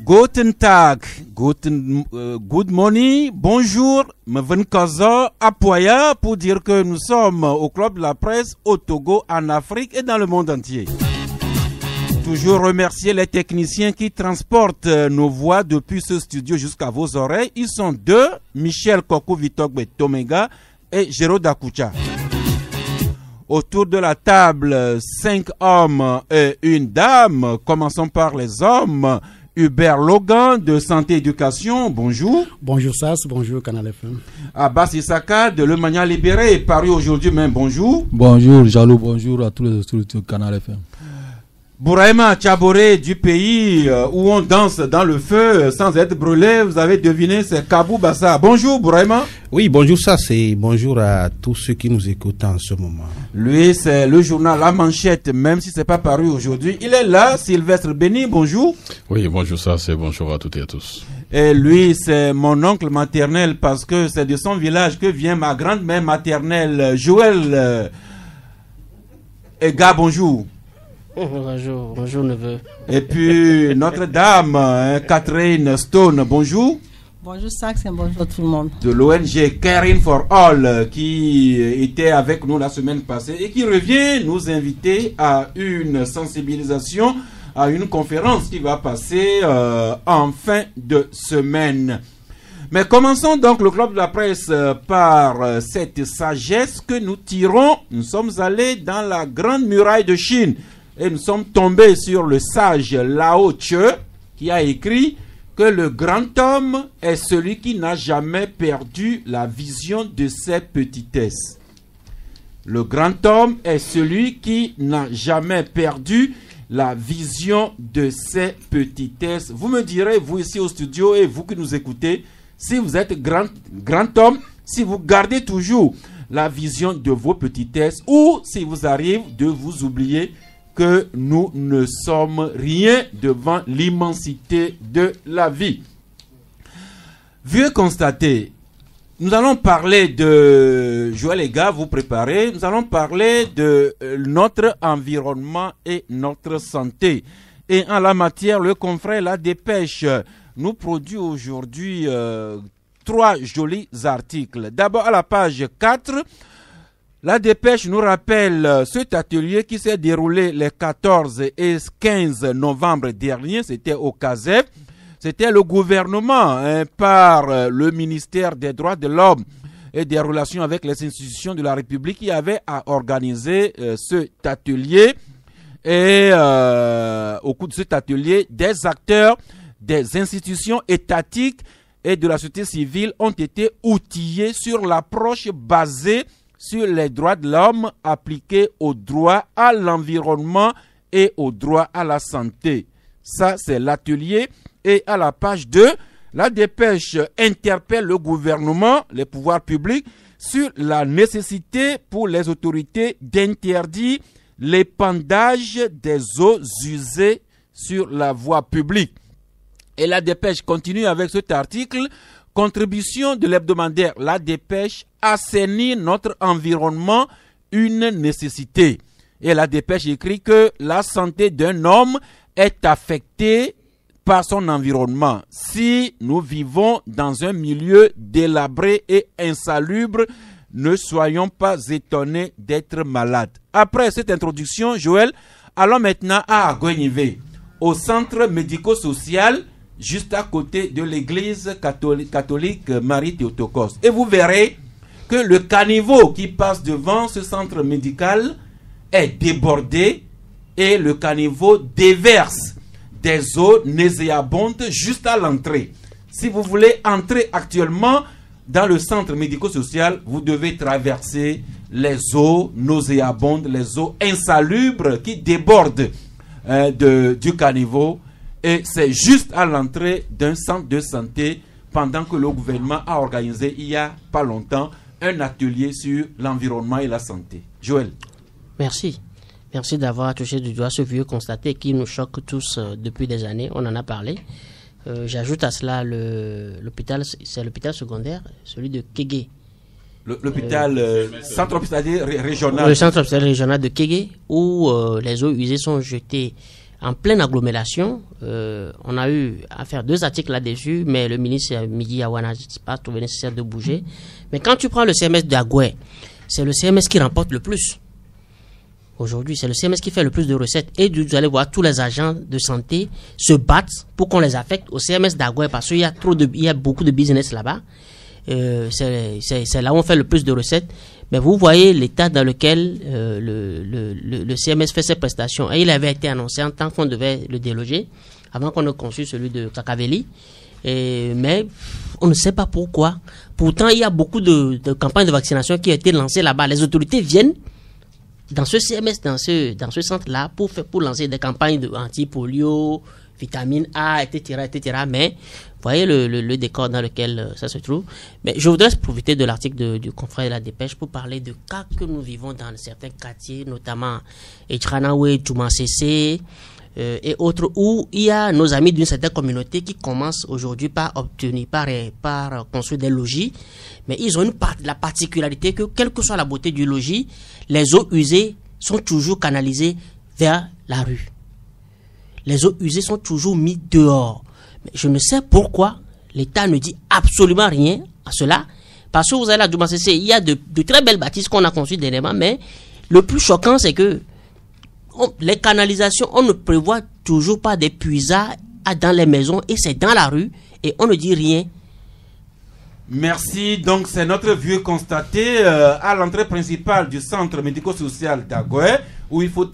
Guten Tag, good morning, bonjour, Mvenkazo, Apoya pour dire que nous sommes au Club de la Presse au Togo, en Afrique et dans le monde entier. Toujours remercier les techniciens qui transportent nos voix depuis ce studio jusqu'à vos oreilles. Ils sont deux, Michel Kokou Vitogbe Tomega et Géraud Dakucha. Autour de la table, 5 hommes et une dame. Commençons par les hommes. Hubert Logan de Santé Éducation, bonjour. Bonjour Sas, bonjour Canal FM. Abbas Issaka de Le Mania Libéré, paru aujourd'hui même, bonjour. Bonjour Jalou, bonjour à tous les auditeurs de Canal FM. Bouraïma Tchaboré du pays où on danse dans le feu sans être brûlé, vous avez deviné, c'est Kabou Bassa. Bonjour Bouraïma. Oui, bonjour Sas et bonjour à tous ceux qui nous écoutent en ce moment. Lui, c'est le journal La Manchette, même si c'est pas paru aujourd'hui. Il est là, Sylvestre Béni, bonjour. Oui, bonjour Sas et bonjour à toutes et à tous. Et lui, c'est mon oncle maternel parce que c'est de son village que vient ma grand-mère maternelle, Joël Ega, bonjour. Bonjour, bonjour neveu. Et puis Notre-Dame, Catherine Stone, bonjour. Bonjour Sax et bonjour tout le monde. De l'ONG Caring for All qui était avec nous la semaine passée et qui revient nous inviter à une sensibilisation, à une conférence qui va passer en fin de semaine. Mais commençons donc le Club de la Presse par cette sagesse que nous tirons. Nous sommes allés dans la grande muraille de Chine. Et nous sommes tombés sur le sage Lao Tse qui a écrit que le grand homme est celui qui n'a jamais perdu la vision de ses petitesses. Le grand homme est celui qui n'a jamais perdu la vision de ses petitesses. Vous me direz, vous ici au studio et vous qui nous écoutez, si vous êtes grand homme, si vous gardez toujours la vision de vos petitesses ou si vous arrive de vous oublier que nous ne sommes rien devant l'immensité de la vie. Vu et constaté, nous allons parler de, Joël les gars, vous préparez, nous allons parler de notre environnement et notre santé. Et en la matière, le confrère La Dépêche nous produit aujourd'hui 3 jolis articles. D'abord à la page 4, La Dépêche nous rappelle cet atelier qui s'est déroulé les 14 et 15 novembre dernier, c'était au CASEF. C'était le gouvernement par le ministère des droits de l'homme et des relations avec les institutions de la République qui avait à organiser cet atelier. Et au cours de cet atelier, des acteurs des institutions étatiques et de la société civile ont été outillés sur l'approche basée sur les droits de l'homme appliqués au droit à l'environnement et au droit à la santé. Ça, c'est l'atelier. Et à la page 2, La Dépêche interpelle le gouvernement, les pouvoirs publics, sur la nécessité pour les autorités d'interdire l'épandage des eaux usées sur la voie publique. Et La Dépêche continue avec cet article. Contribution de l'hebdomadaire La Dépêche, assainir notre environnement, une nécessité. Et La Dépêche écrit que la santé d'un homme est affectée par son environnement. Si nous vivons dans un milieu délabré et insalubre, ne soyons pas étonnés d'être malades. Après cette introduction, Joël, allons maintenant à Agonivé, au centre médico-social, juste à côté de l'église catholique Marie-Théotokos. Et vous verrez que le caniveau qui passe devant ce centre médical est débordé et le caniveau déverse des eaux nauséabondes juste à l'entrée. Si vous voulez entrer actuellement dans le centre médico-social, vous devez traverser les eaux nauséabondes, les eaux insalubres qui débordent du caniveau. Et c'est juste à l'entrée d'un centre de santé pendant que le gouvernement a organisé il n'y a pas longtemps un atelier sur l'environnement et la santé. Joël. Merci. Merci d'avoir touché du doigt ce vieux constaté qui nous choque tous depuis des années. On en a parlé. J'ajoute à cela l'hôpital, c'est l'hôpital secondaire, celui de Kégué. L'hôpital, centre hospitalier régional. Le centre hospitalier régional de Kégué, où les eaux usées sont jetées en pleine agglomération. On a eu à faire 2 articles là-dessus, mais le ministre Midi Awana n'a pas trouvé nécessaire de bouger. Mais quand tu prends le CMS d'Agoué, c'est le CMS qui remporte le plus. Aujourd'hui, c'est le CMS qui fait le plus de recettes. Et vous allez voir, tous les agents de santé se battent pour qu'on les affecte au CMS d'Agoué parce qu'il y a beaucoup de business là-bas. C'est là où on fait le plus de recettes. Mais vous voyez l'état dans lequel le CMS fait ses prestations. Et il avait été annoncé en tant qu'on devait le déloger avant qu'on ait conçu celui de Kakaveli. Mais on ne sait pas pourquoi. Pourtant, il y a beaucoup de campagnes de vaccination qui ont été lancées là-bas. Les autorités viennent dans ce CMS, dans ce centre-là, pour lancer des campagnes anti-polio, vitamine A, etc., etc. Mais vous voyez le décor dans lequel ça se trouve. Mais je voudrais profiter de l'article du confrère de la Dépêche pour parler de cas que nous vivons dans certains quartiers, notamment Echanawe, Toumansese et autres, où il y a nos amis d'une certaine communauté qui commencent aujourd'hui par construire des logis. Mais ils ont la particularité que, quelle que soit la beauté du logis, les eaux usées sont toujours canalisées vers la rue. Les eaux usées sont toujours mises dehors. Mais je ne sais pourquoi l'État ne dit absolument rien à cela. Parce que vous allez à Toumansese, il y a de très belles bâtisses qu'on a conçues dernièrement, mais le plus choquant, c'est que les canalisations, on ne prévoit toujours pas des puisards dans les maisons et c'est dans la rue et on ne dit rien. Merci. Donc, c'est notre vieux constaté à l'entrée principale du centre médico-social d'Agoué, où il faut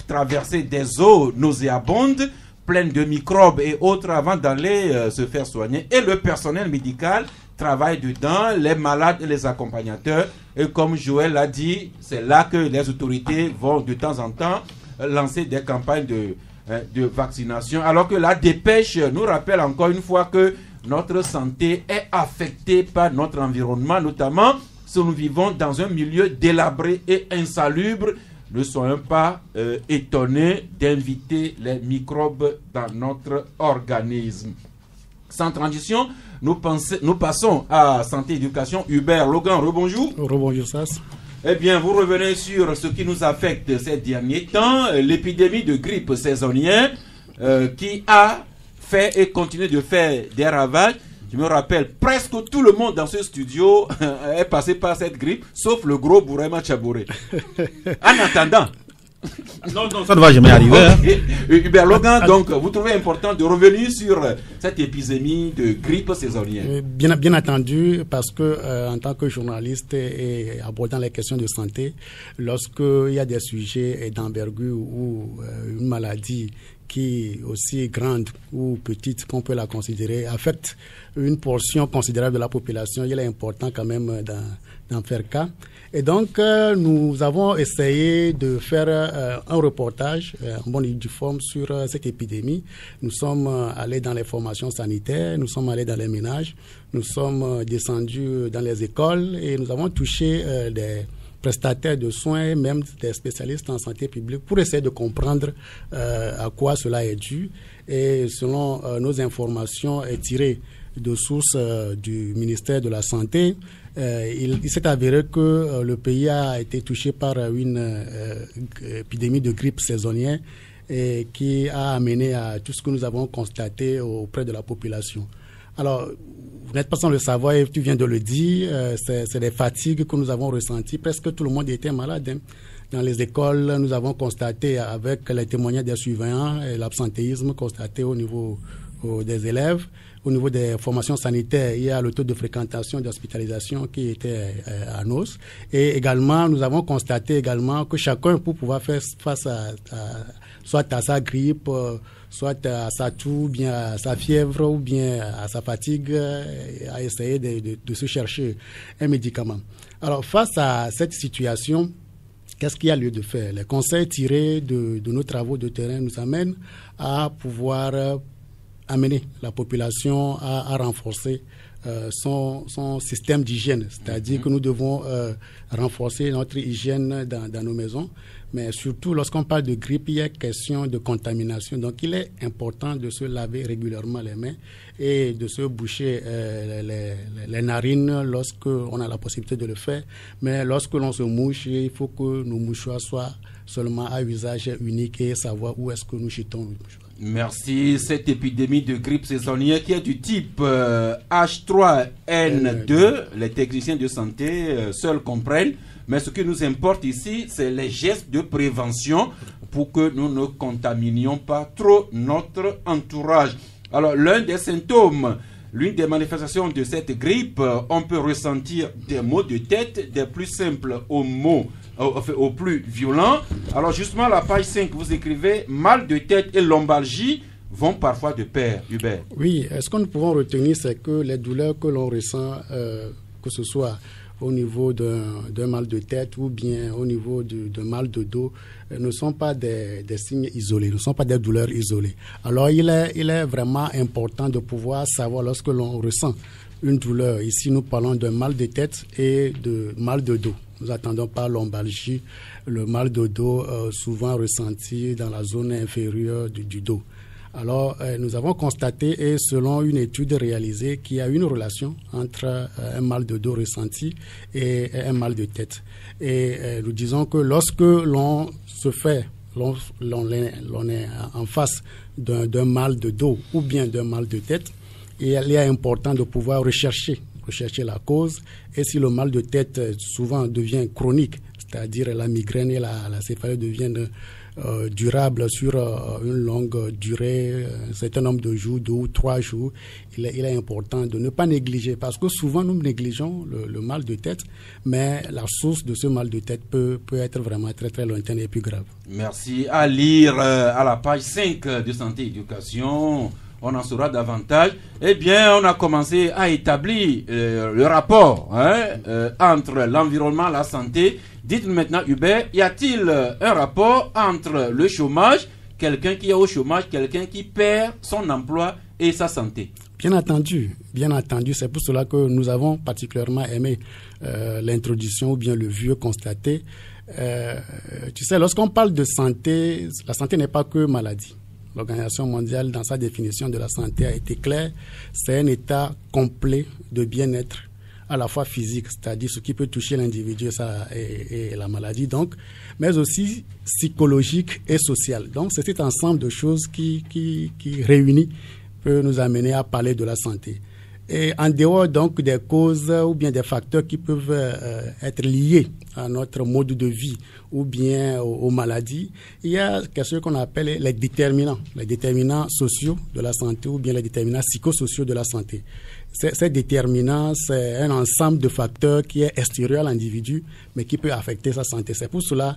traverser des eaux nauséabondes, pleines de microbes et autres avant d'aller se faire soigner. Et le personnel médical travaille dedans, les malades et les accompagnateurs. Et comme Joël l'a dit, c'est là que les autorités vont de temps en temps lancer des campagnes de vaccination. Alors que la Dépêche nous rappelle encore une fois que notre santé est affectée par notre environnement, notamment si nous vivons dans un milieu délabré et insalubre. Ne soyons pas étonnés d'inviter les microbes dans notre organisme. Sans transition, nous passons à Santé Éducation. Hubert Logan, rebonjour. Rebonjour, Sas. Eh bien, vous revenez sur ce qui nous affecte ces derniers temps, l'épidémie de grippe saisonnière qui a fait et continue de faire des ravages. Je me rappelle, presque tout le monde dans ce studio est passé par cette grippe, sauf le gros Bourema Chabouré. En attendant... Non, ça ne va jamais arriver. Hein. Hubert Logan, donc, vous trouvez important de revenir sur cette épidémie de grippe saisonnière? Bien entendu, parce que en tant que journaliste et abordant les questions de santé, lorsqu'il y a des sujets d'envergure ou une maladie qui est aussi grande ou petite qu'on peut la considérer, affecte une portion considérable de la population, il est important quand même d'en faire cas. Et donc, nous avons essayé de faire un reportage en bonne et due forme sur cette épidémie. Nous sommes allés dans les formations sanitaires, nous sommes allés dans les ménages, nous sommes descendus dans les écoles et nous avons touché des prestataires de soins, même des spécialistes en santé publique, pour essayer de comprendre à quoi cela est dû. Et selon nos informations tirées de sources du ministère de la Santé, il s'est avéré que le pays a été touché par une épidémie de grippe saisonnière et qui a amené à tout ce que nous avons constaté auprès de la population. Alors, vous n'êtes pas sans le savoir, et tu viens de le dire, c'est des fatigues que nous avons ressenties. Presque tout le monde était malade. Hein. Dans les écoles, nous avons constaté avec les témoignages des surveillants et l'absentéisme constaté au niveau des élèves. Au niveau des formations sanitaires, il y a le taux de fréquentation d'hospitalisation qui était à hausse. Et également, nous avons constaté également que chacun, pour pouvoir faire face soit à sa grippe, soit à sa toux, bien à sa fièvre ou bien à sa fatigue, a essayé de se chercher un médicament. Alors, face à cette situation, qu'est-ce qu'il y a lieu de faire? Les conseils tirés de nos travaux de terrain nous amènent à pouvoir amener la population à renforcer son système d'hygiène, c'est-à-dire que nous devons renforcer notre hygiène dans nos maisons, mais surtout lorsqu'on parle de grippe, il y a question de contamination. Donc il est important de se laver régulièrement les mains et de se boucher les narines lorsque on a la possibilité de le faire. Mais lorsque l'on se mouche, il faut que nos mouchoirs soient seulement à usage unique et savoir où est-ce que nous jetons nos mouchoirs. Merci. Cette épidémie de grippe saisonnière qui est du type H3N2, les techniciens de santé seuls comprennent. Mais ce qui nous importe ici, c'est les gestes de prévention pour que nous ne contaminions pas trop notre entourage. Alors, l'un des symptômes, l'une des manifestations de cette grippe, on peut ressentir des maux de tête, des plus simples aux plus violents. Alors, justement, à la page 5, vous écrivez « Mal de tête et lombalgie vont parfois de pair », Hubert. Oui, ce que nous pouvons retenir, c'est que les douleurs que l'on ressent, que ce soit au niveau d'un mal de tête ou bien au niveau de mal de dos, ne sont pas des signes isolés, ne sont pas des douleurs isolées. Alors, il est vraiment important de pouvoir savoir lorsque l'on ressent une douleur. Ici, nous parlons d'un mal de tête et de mal de dos. Nous attendons par lombalgie, le mal de dos souvent ressenti dans la zone inférieure du dos. Alors, nous avons constaté, et selon une étude réalisée, qu'il y a une relation entre un mal de dos ressenti et un mal de tête. Et nous disons que lorsque l'on est en face d'un mal de dos ou bien d'un mal de tête, il est important de pouvoir rechercher la cause. Et si le mal de tête souvent devient chronique, c'est-à-dire la migraine et la céphalée deviennent durable sur une longue durée, un certain nombre de jours, 2 ou 3 jours, il est important de ne pas négliger, parce que souvent nous négligeons le mal de tête, mais la source de ce mal de tête peut être vraiment très très lointaine et plus grave. Merci. À lire à la page 5 de Santé et Éducation, on en saura davantage. Eh bien, on a commencé à établir le rapport entre l'environnement et la santé. Dites-nous maintenant, Hubert, y a-t-il un rapport entre le chômage, quelqu'un qui est au chômage, quelqu'un qui perd son emploi et sa santé? Bien entendu. C'est pour cela que nous avons particulièrement aimé l'introduction ou bien le vieux constaté. Tu sais, lorsqu'on parle de santé, la santé n'est pas que maladie. L'Organisation mondiale, dans sa définition de la santé, a été claire. C'est un état complet de bien-être, à la fois physique, c'est-à-dire ce qui peut toucher l'individu et la maladie, donc, mais aussi psychologique et social. Donc, c'est cet ensemble de choses qui réunis peut nous amener à parler de la santé. Et en dehors donc des causes ou bien des facteurs qui peuvent être liés à notre mode de vie ou bien aux maladies, il y a ce qu'on appelle les déterminants sociaux de la santé ou bien les déterminants psychosociaux de la santé. Ces déterminants, c'est un ensemble de facteurs qui est extérieur à l'individu, mais qui peut affecter sa santé. C'est pour cela,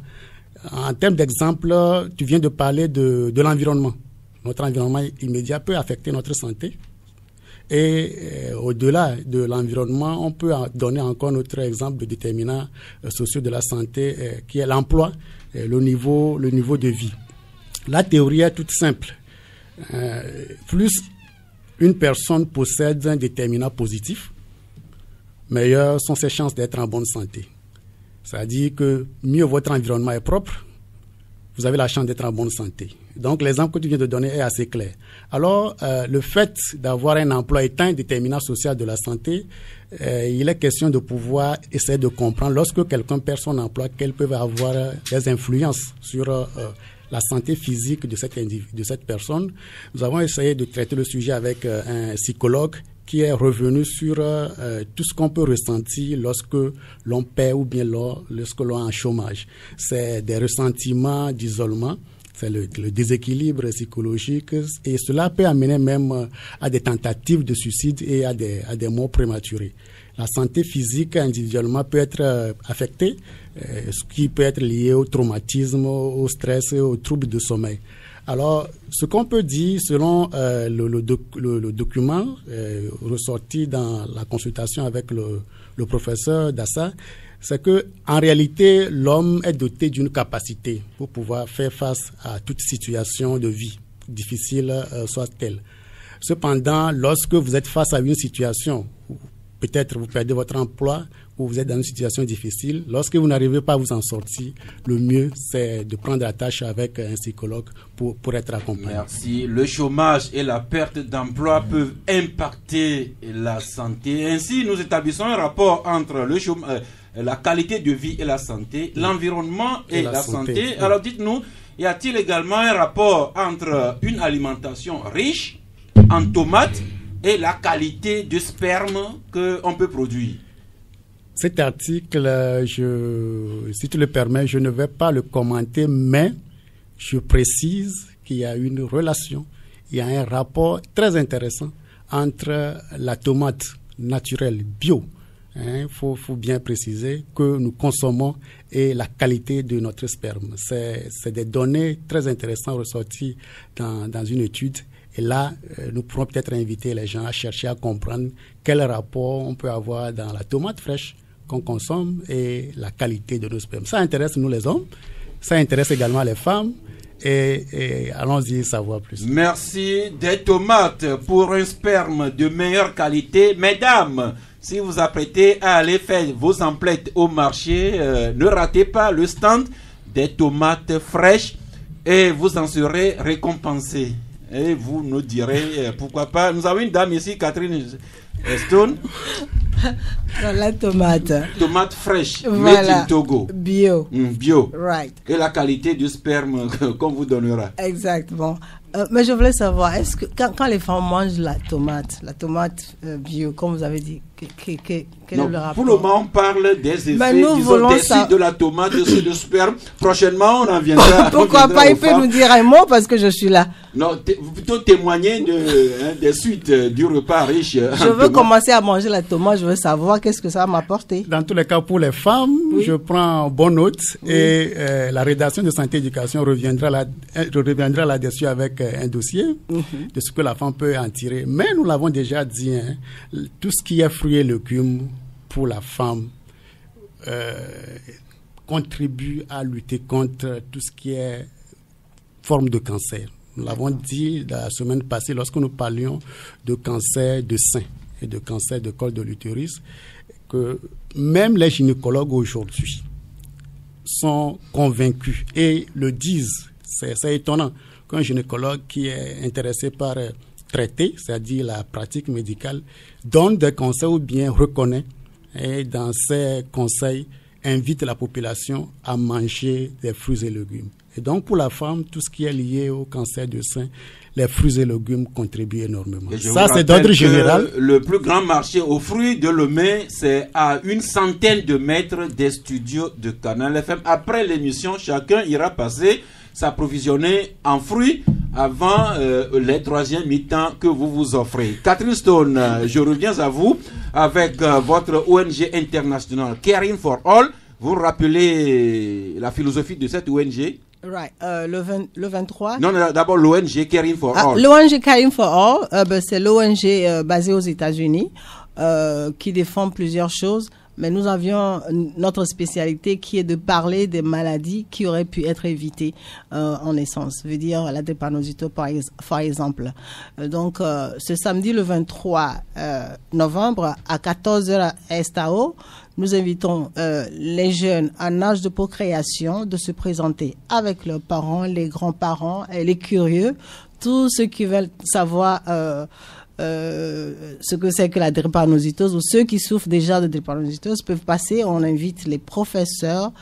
en termes d'exemple, tu viens de parler de l'environnement. Notre environnement immédiat peut affecter notre santé. Et au-delà de l'environnement, on peut donner encore notre exemple de déterminants sociaux de la santé, qui est l'emploi, le niveau de vie. La théorie est toute simple. Plus une personne possède un déterminant positif, meilleures sont ses chances d'être en bonne santé. C'est-à-dire que mieux votre environnement est propre, vous avez la chance d'être en bonne santé. Donc, l'exemple que tu viens de donner est assez clair. Alors, le fait d'avoir un emploi est un déterminant social de la santé. Il est question de pouvoir essayer de comprendre, lorsque quelqu'un perd son emploi, quelles peuvent avoir des influences sur la santé physique de cette personne. Nous avons essayé de traiter le sujet avec un psychologue qui est revenu sur tout ce qu'on peut ressentir lorsque l'on perd ou bien lorsque l'on est en chômage. C'est des ressentiments d'isolement, c'est le déséquilibre psychologique, et cela peut amener même à des tentatives de suicide et à des morts prématurées. La santé physique individuellement peut être affectée, ce qui peut être lié au traumatisme, au stress et aux troubles de sommeil. Alors, ce qu'on peut dire selon le document ressorti dans la consultation avec le professeur Dassa, c'est que en réalité, l'homme est doté d'une capacité pour pouvoir faire face à toute situation de vie, difficile soit-elle. Cependant, lorsque vous êtes face à une situation, peut-être vous perdez votre emploi ou vous êtes dans une situation difficile, lorsque vous n'arrivez pas à vous en sortir, le mieux, c'est de prendre la tâche avec un psychologue pour être accompagné. Merci. Le chômage et la perte d'emploi peuvent impacter la santé. Ainsi, nous établissons un rapport entre le chômage, la qualité de vie et la santé, l'environnement et la santé. Alors dites-nous, y a-t-il également un rapport entre une alimentation riche en tomates et la qualité du sperme qu'on peut produire? Cet article, si tu le permets, je ne vais pas le commenter, mais je précise qu'il y a une relation, il y a un rapport très intéressant entre la tomate naturelle bio, faut bien préciser, que nous consommons et la qualité de notre sperme. C'est des données très intéressantes ressorties dans une étude. Et là, nous pourrons peut-être inviter les gens à chercher à comprendre quel rapport on peut avoir dans la tomate fraîche qu'on consomme et la qualité de nos spermes. Ça intéresse nous les hommes, ça intéresse également les femmes et allons-y savoir plus. Merci. Des tomates pour un sperme de meilleure qualité. Mesdames, si vous apprêtez à aller faire vos emplettes au marché, ne ratez pas le stand des tomates fraîches et vous en serez récompensés. Et vous nous direz pourquoi pas. Nous avons une dame ici, Catherine Stone. La tomate. Tomate fraîche, Voilà. made in Togo. Bio. Bio. Right. Et la qualité du sperme qu'on vous donnera. Exactement. Mais je voulais savoir, est-ce que quand les femmes mangent la tomate bio, comme vous avez dit, quel est le rapport? Pour le moment, on parle des effets disons, de la tomate, de sperme. Prochainement, on en viendra. Pourquoi pas, il peut nous dire un mot parce que je suis là. Non, vous plutôt témoigner des suites du repas riche. Je veux commencer à manger la tomate, je veux savoir qu'est-ce que ça va m'apporter. Dans tous les cas, pour les femmes, je prends bonne note et la rédaction de Santé et Éducation reviendra là-dessus avec un dossier de ce que la femme peut en tirer. Mais nous l'avons déjà dit, tout ce qui est fruits et légumes pour la femme contribue à lutter contre tout ce qui est forme de cancer. Nous l'avons dit la semaine passée lorsque nous parlions de cancer de sein et de cancer de col de l'utérus, que même les gynécologues aujourd'hui sont convaincus et le disent. C'est étonnant qu'un gynécologue qui est intéressé par traiter, c'est-à-dire la pratique médicale, donne des conseils ou bien reconnaît et dans ses conseils invite la population à manger des fruits et légumes. Et donc pour la femme, tout ce qui est lié au cancer du sein, les fruits et légumes contribuent énormément. Ça, c'est d'ordre général. Le plus grand marché aux fruits de Lomé, c'est à 100 de mètres des studios de Canal FM. Après l'émission, chacun ira passer s'approvisionner en fruits avant les troisième mi-temps que vous vous offrez. Catherine Stone, je reviens à vous avec votre ONG internationale Caring for All. Vous rappelez la philosophie de cette ONG? Right. Le 23. Non, d'abord l'ONG Caring for All. L'ONG Caring for All, c'est l'ONG basée aux États-Unis qui défend plusieurs choses. Mais nous avions notre spécialité qui est de parler des maladies qui auraient pu être évitées en naissance. Je veux dire la drépanocytose par exemple. Donc ce samedi le 23 novembre à 14h à STAO, nous invitons les jeunes en âge de procréation de se présenter avec leurs parents, les grands-parents et les curieux, tous ceux qui veulent savoir ce que c'est que la drépanocytose ou ceux qui souffrent déjà de drépanocytose peuvent passer. On invite les professeurs,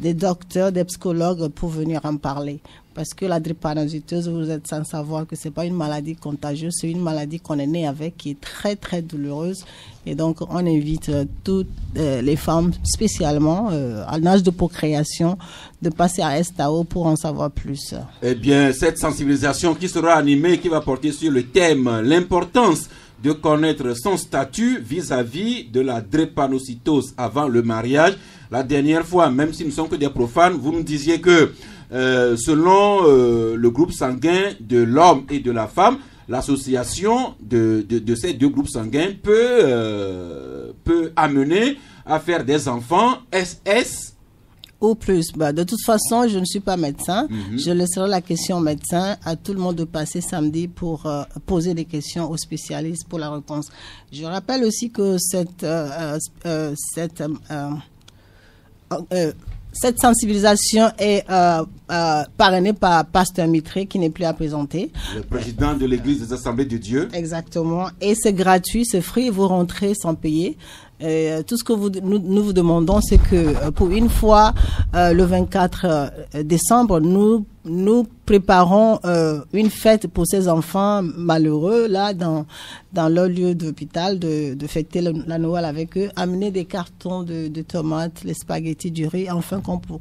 des docteurs, des psychologues pour venir en parler. Parce que la drépanocytose, vous êtes sans savoir que c'est pas une maladie contagieuse, c'est une maladie qu'on est né avec qui est très très douloureuse. Et donc on invite toutes les femmes, spécialement en âge de procréation, de passer à STAO pour en savoir plus. Eh bien, cette sensibilisation qui sera animée, qui va porter sur le thème l'importance de connaître son statut vis-à-vis de la drépanocytose avant le mariage. La dernière fois, même si nous ne sommes que des profanes, vous nous disiez que selon le groupe sanguin de l'homme et de la femme, l'association de ces deux groupes sanguins peut amener à faire des enfants SS ou plus. De toute façon, je ne suis pas médecin. Je laisserai la question au médecin, à tout le monde de passer samedi pour poser des questions aux spécialistes pour la réponse. Je rappelle aussi que cette sensibilisation est parrainée par Pasteur Mitré, qui n'est plus à présenter. Le président de l'Église des Assemblées de Dieu. Exactement. Et c'est gratuit, c'est free, vous rentrez sans payer. Tout ce que nous vous demandons, c'est que pour une fois, le 24 décembre, nous préparons une fête pour ces enfants malheureux, là, dans leur lieu d'hôpital, de fêter la Noël avec eux, amener des cartons de tomates, les spaghettis, du riz, enfin qu'on peut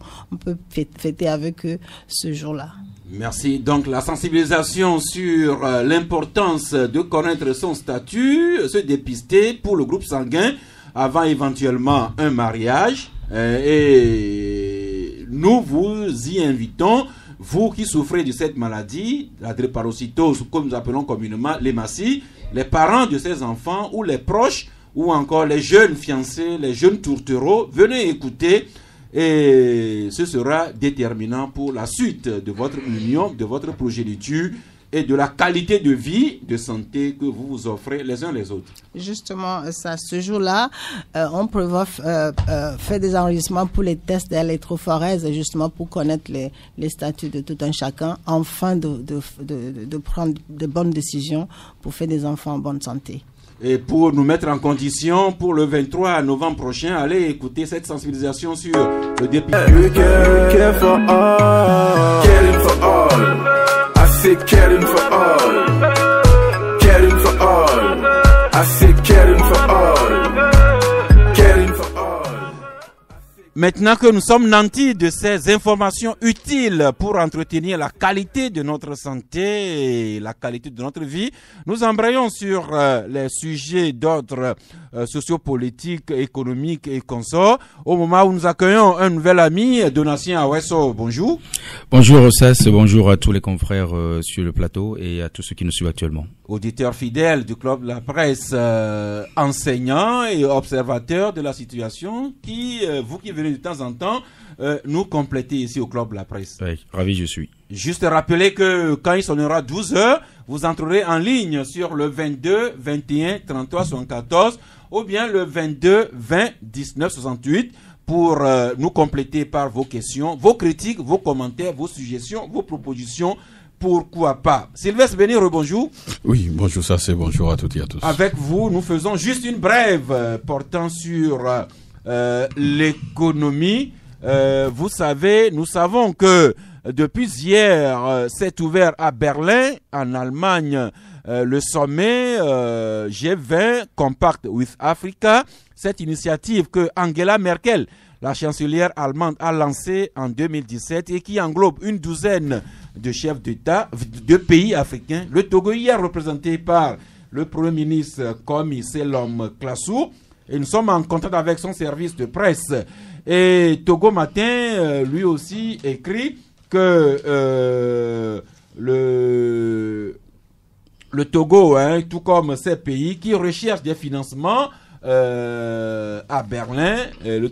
fêter avec eux ce jour-là. Merci. Donc, la sensibilisation sur l'importance de connaître son statut, se dépister pour le groupe sanguin avant éventuellement un mariage. Et nous vous y invitons, vous qui souffrez de cette maladie, la drépanocytose, comme nous appelons communément l'hématie, les parents de ces enfants ou les proches, ou encore les jeunes fiancés, les jeunes tourtereaux, venez écouter. Et ce sera déterminant pour la suite de votre union, de votre progéniture et de la qualité de vie, de santé que vous vous offrez les uns les autres. Justement, ce jour-là, on prévoit faire des enregistrements pour les tests d'électrophorèse, justement pour connaître les statuts de tout un chacun, afin de prendre de bonnes décisions pour faire des enfants en bonne santé. Et pour nous mettre en condition, pour le 23 novembre prochain, allez écouter cette sensibilisation sur le dépistage. Caring for all, caring for all. I say caring for all, caring for all. Maintenant que nous sommes nantis de ces informations utiles pour entretenir la qualité de notre santé et la qualité de notre vie, nous embrayons sur les sujets d'ordre sociopolitique, économique et consorts. Au moment où nous accueillons un nouvel ami, Donatien Awesso, bonjour. Bonjour Rossès, bonjour à tous les confrères sur le plateau et à tous ceux qui nous suivent actuellement. Auditeur fidèle du Club de la Presse, enseignant et observateur de la situation, vous qui venez de temps en temps nous compléter ici au Club de la Presse. Oui, ravi je suis. Juste rappeler que quand il sonnera 12 h, vous entrerez en ligne sur le 22 21 33 74 ou bien le 22 20 19 68 pour nous compléter par vos questions, vos critiques, vos commentaires, vos suggestions, vos propositions. Pourquoi pas. Sylvestre Béni, rebonjour. Oui, bonjour, ça c'est bonjour à toutes et à tous. Avec vous, nous faisons juste une brève portant sur l'économie. Vous savez, nous savons que depuis hier, s'est ouvert à Berlin, en Allemagne, le sommet G20 Compact with Africa. Cette initiative que Angela Merkel, la chancelière allemande, a lancée en 2017 et qui englobe une douzaine de chefs d'État de pays africains. Le Togo hier représenté par le Premier ministre Komi Selom Klassou. Et nous sommes en contact avec son service de presse. Et Togo Matin, lui aussi, écrit que le Togo, tout comme ces pays qui recherchent des financements à Berlin, le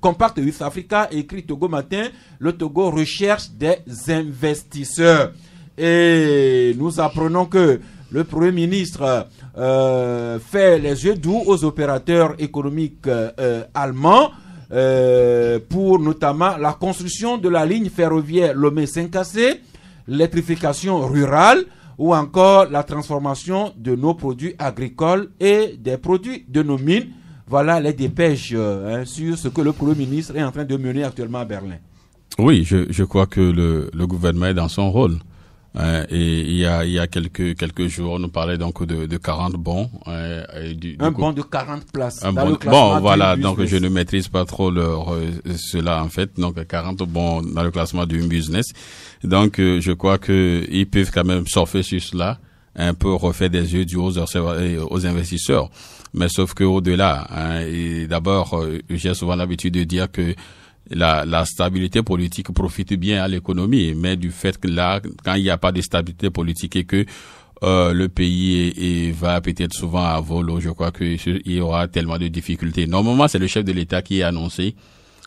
Compact with Africa, écrit Togo Matin, le Togo recherche des investisseurs. Et nous apprenons que le Premier ministre fait les yeux doux aux opérateurs économiques allemands pour notamment la construction de la ligne ferroviaire Lomé-Saint-Cassé, l'électrification rurale ou encore la transformation de nos produits agricoles et des produits de nos mines. Voilà les dépêches sur ce que le Premier ministre est en train de mener actuellement à Berlin. Oui, je crois que le gouvernement est dans son rôle. Et il y a quelques jours, nous parlait donc de 40 bons. Un bon de 40 places. Bon, voilà, donc je ne maîtrise pas trop cela en fait. Donc 40 bons dans le classement du business. Donc je crois que ils peuvent quand même surfer sur cela, un peu refaire des yeux aux investisseurs. Mais sauf que au-delà, et d'abord, j'ai souvent l'habitude de dire que la stabilité politique profite bien à l'économie, mais du fait que là, quand il n'y a pas de stabilité politique et que le pays va peut-être souvent à volo, je crois qu'il y aura tellement de difficultés. Normalement, c'est le chef de l'État qui a annoncé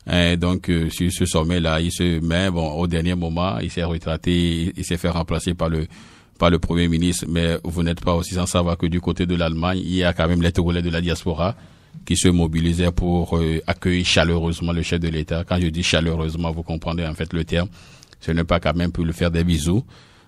Donc sur ce sommet-là, mais bon, au dernier moment, il s'est retraité, il s'est fait remplacer par le Premier ministre. Mais vous n'êtes pas aussi sans savoir que du côté de l'Allemagne, il y a quand même les Togolais de la diaspora qui se mobilisaient pour accueillir chaleureusement le chef de l'État. Quand je dis chaleureusement, vous comprenez en fait le terme. Ce n'est pas quand même pour lui faire des bisous.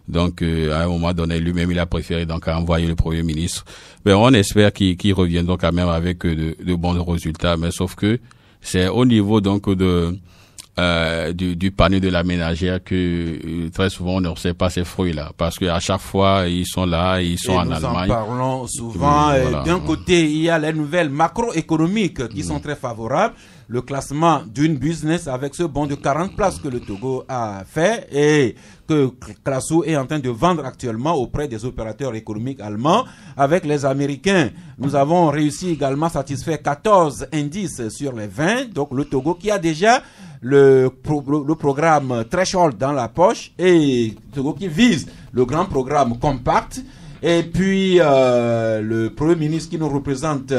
Donc à un moment donné, lui-même il a préféré donc envoyer le Premier ministre. Mais on espère qu'il revienne donc quand même avec de bons résultats. Mais sauf que c'est au niveau donc du panier de la ménagère que très souvent on ne sait pas ces fruits-là, parce que à chaque fois ils sont là, ils sont en Allemagne. Nous en parlons souvent. Voilà. D'un côté, il y a les nouvelles macroéconomiques qui sont très favorables. Le classement d'une business avec ce bond de 40 places que le Togo a fait et que Classou est en train de vendre actuellement auprès des opérateurs économiques allemands. Avec les Américains, nous avons réussi également à satisfaire 14 indices sur les 20. Donc le Togo qui a déjà le programme Threshold dans la poche et le Togo qui vise le grand programme Compact. Et puis le Premier ministre qui nous représente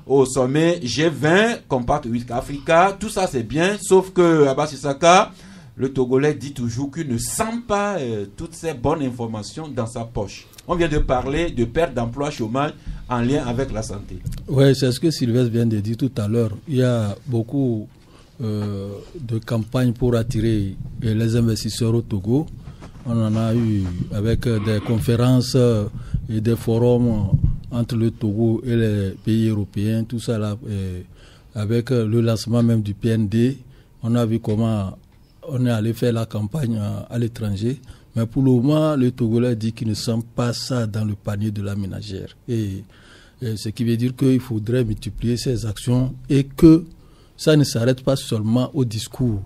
au sommet G20, Compact with Africa, tout ça c'est bien, sauf que Abbas Issaka, le Togolais dit toujours qu'il ne sent pas toutes ces bonnes informations dans sa poche. On vient de parler de perte d'emploi, chômage en lien avec la santé. Oui, c'est ce que Sylvestre vient de dire tout à l'heure. Il y a beaucoup de campagnes pour attirer les investisseurs au Togo. On en a eu avec des conférences et des forums entre le Togo et les pays européens, tout ça là, avec le lancement même du PND, on a vu comment on est allé faire la campagne à l'étranger. Mais pour le moment, le Togolais dit qu'il ne sent pas ça dans le panier de la ménagère. Et ce qui veut dire qu'il faudrait multiplier ces actions et que ça ne s'arrête pas seulement au discours,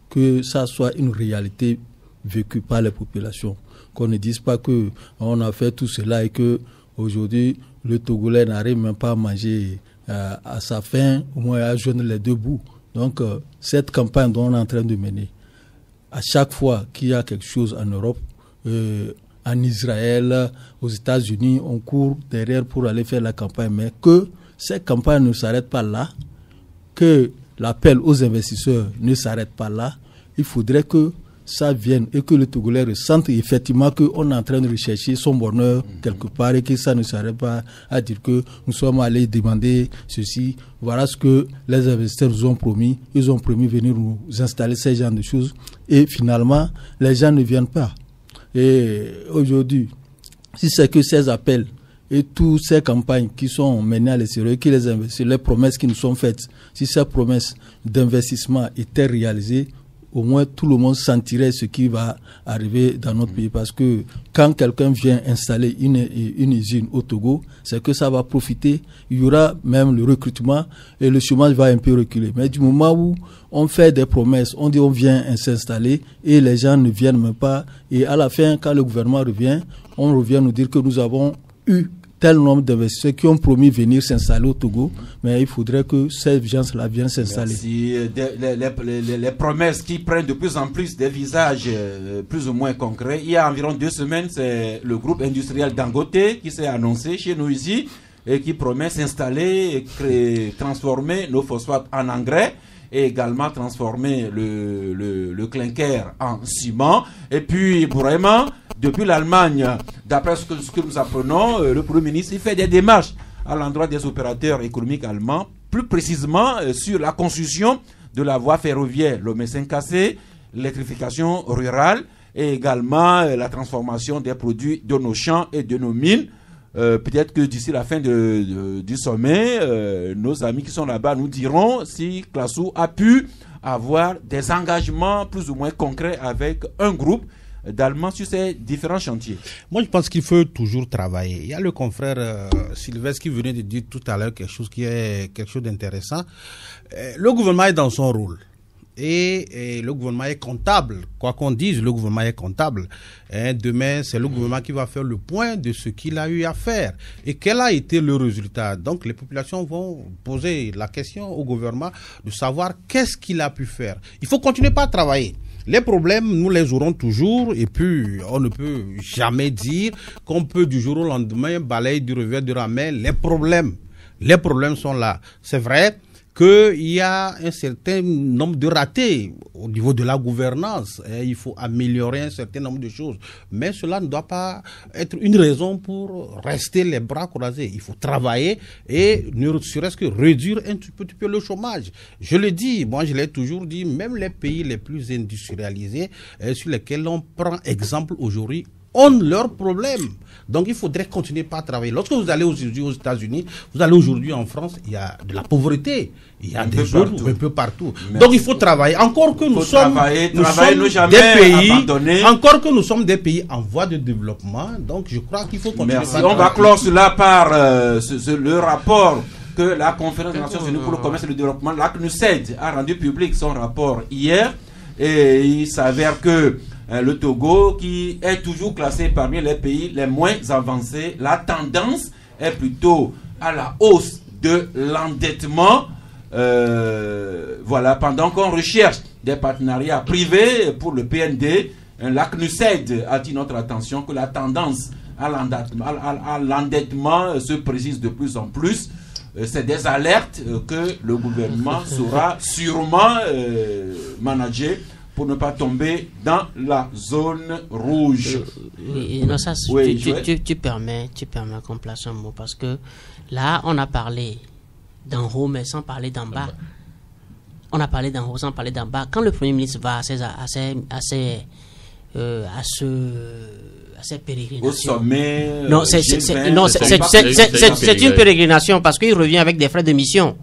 que ça soit une réalité vécue par les populations. Qu'on ne dise pas qu'on a fait tout cela et que aujourd'hui le Togolais n'arrive même pas à manger à sa faim, au moins à joindre les deux bouts. Donc cette campagne dont on est en train de mener, à chaque fois qu'il y a quelque chose en Europe, en Israël, aux États-Unis, on court derrière pour aller faire la campagne. Mais que cette campagne ne s'arrête pas là, que l'appel aux investisseurs ne s'arrête pas là, il faudrait que ça vienne et que le Togolais ressente effectivement qu'on est en train de rechercher son bonheur quelque part et que ça ne s'arrête pas à dire que nous sommes allés demander ceci. Voilà ce que les investisseurs nous ont promis. Ils ont promis de venir nous installer ces genres de choses et finalement les gens ne viennent pas. Et aujourd'hui, si c'est que ces appels et toutes ces campagnes qui sont menées à l'extérieur, qui les investisseurs, les promesses qui nous sont faites, si ces promesses d'investissement étaient réalisées, au moins tout le monde sentirait ce qui va arriver dans notre pays. Parce que quand quelqu'un vient installer une usine au Togo, c'est que ça va profiter. Il y aura même le recrutement et le chômage va un peu reculer. Mais du moment où on fait des promesses, on dit on vient s'installer et les gens ne viennent même pas. Et à la fin, quand le gouvernement revient, on revient nous dire que nous avons eu tel nombre d'investisseurs qui ont promis venir s'installer au Togo, mais il faudrait que ces gens-là viennent s'installer. Les promesses qui prennent de plus en plus des visages plus ou moins concrets. Il y a environ 2 semaines, c'est le groupe industriel Dangote qui s'est annoncé chez nous ici et qui promet s'installer et transformer nos phosphates en engrais et également transformer le clinker en ciment. Et puis vraiment, depuis l'Allemagne, d'après ce que nous apprenons, le Premier ministre il fait des démarches à l'endroit des opérateurs économiques allemands, plus précisément sur la construction de la voie ferroviaire Lomé-Saint-Cassé, l'électrification rurale et également la transformation des produits de nos champs et de nos mines. Peut-être que d'ici la fin du sommet, nos amis qui sont là-bas nous diront si Classou a pu avoir des engagements plus ou moins concrets avec un groupe d'Allemands sur ces différents chantiers. Moi, je pense qu'il faut toujours travailler. Il y a le confrère Sylvestre qui venait de dire tout à l'heure quelque chose d'intéressant. Le gouvernement est dans son rôle. Et le gouvernement est comptable. Quoi qu'on dise, le gouvernement est comptable. Demain, c'est le gouvernement qui va faire le point de ce qu'il a eu à faire. Et quel a été le résultat? Donc, les populations vont poser la question au gouvernement de savoir qu'est-ce qu'il a pu faire. Il faut continuer par travailler. Les problèmes, nous les aurons toujours et puis on ne peut jamais dire qu'on peut du jour au lendemain balayer du revers de la main les problèmes. Les problèmes sont là. C'est vrai, qu'il y a un certain nombre de ratés au niveau de la gouvernance. Et il faut améliorer un certain nombre de choses. Mais cela ne doit pas être une raison pour rester les bras croisés. Il faut travailler et ne serait-ce que réduire un petit peu le chômage. Je le dis, moi je l'ai toujours dit, même les pays les plus industrialisés sur lesquels on prend exemple aujourd'hui, ont leurs problèmes. Donc il faudrait continuer par travailler. Lorsque vous allez aujourd'hui aux États-Unis, vous allez aujourd'hui en France, il y a de la pauvreté, il y a des zones un peu partout. Merci. Donc il faut travailler. Encore que nous sommes des pays en voie de développement. Donc je crois qu'il faut continuer. Merci. On va clore cela par le rapport que la Conférence des Nations Unies pour le commerce et le développement, l'ACNUSED, a rendu public son rapport hier. Et il s'avère que le Togo, qui est toujours classé parmi les pays les moins avancés, la tendance est plutôt à la hausse de l'endettement. Voilà, pendant qu'on recherche des partenariats privés pour le PND, l'ACNUSED attire notre attention que la tendance à l'endettement se précise de plus en plus. C'est des alertes que le gouvernement saura sûrement manager pour ne pas tomber dans la zone rouge. Non, ça, tu permets qu'on place un mot, parce que là, on a parlé d'en haut, mais sans parler d'en bas. On a parlé d'en haut sans parler d'en bas. Quand le Premier ministre va à ces pérégrinations. Au sommet. Non, c'est une pérégrination parce qu'il revient avec des frais de mission.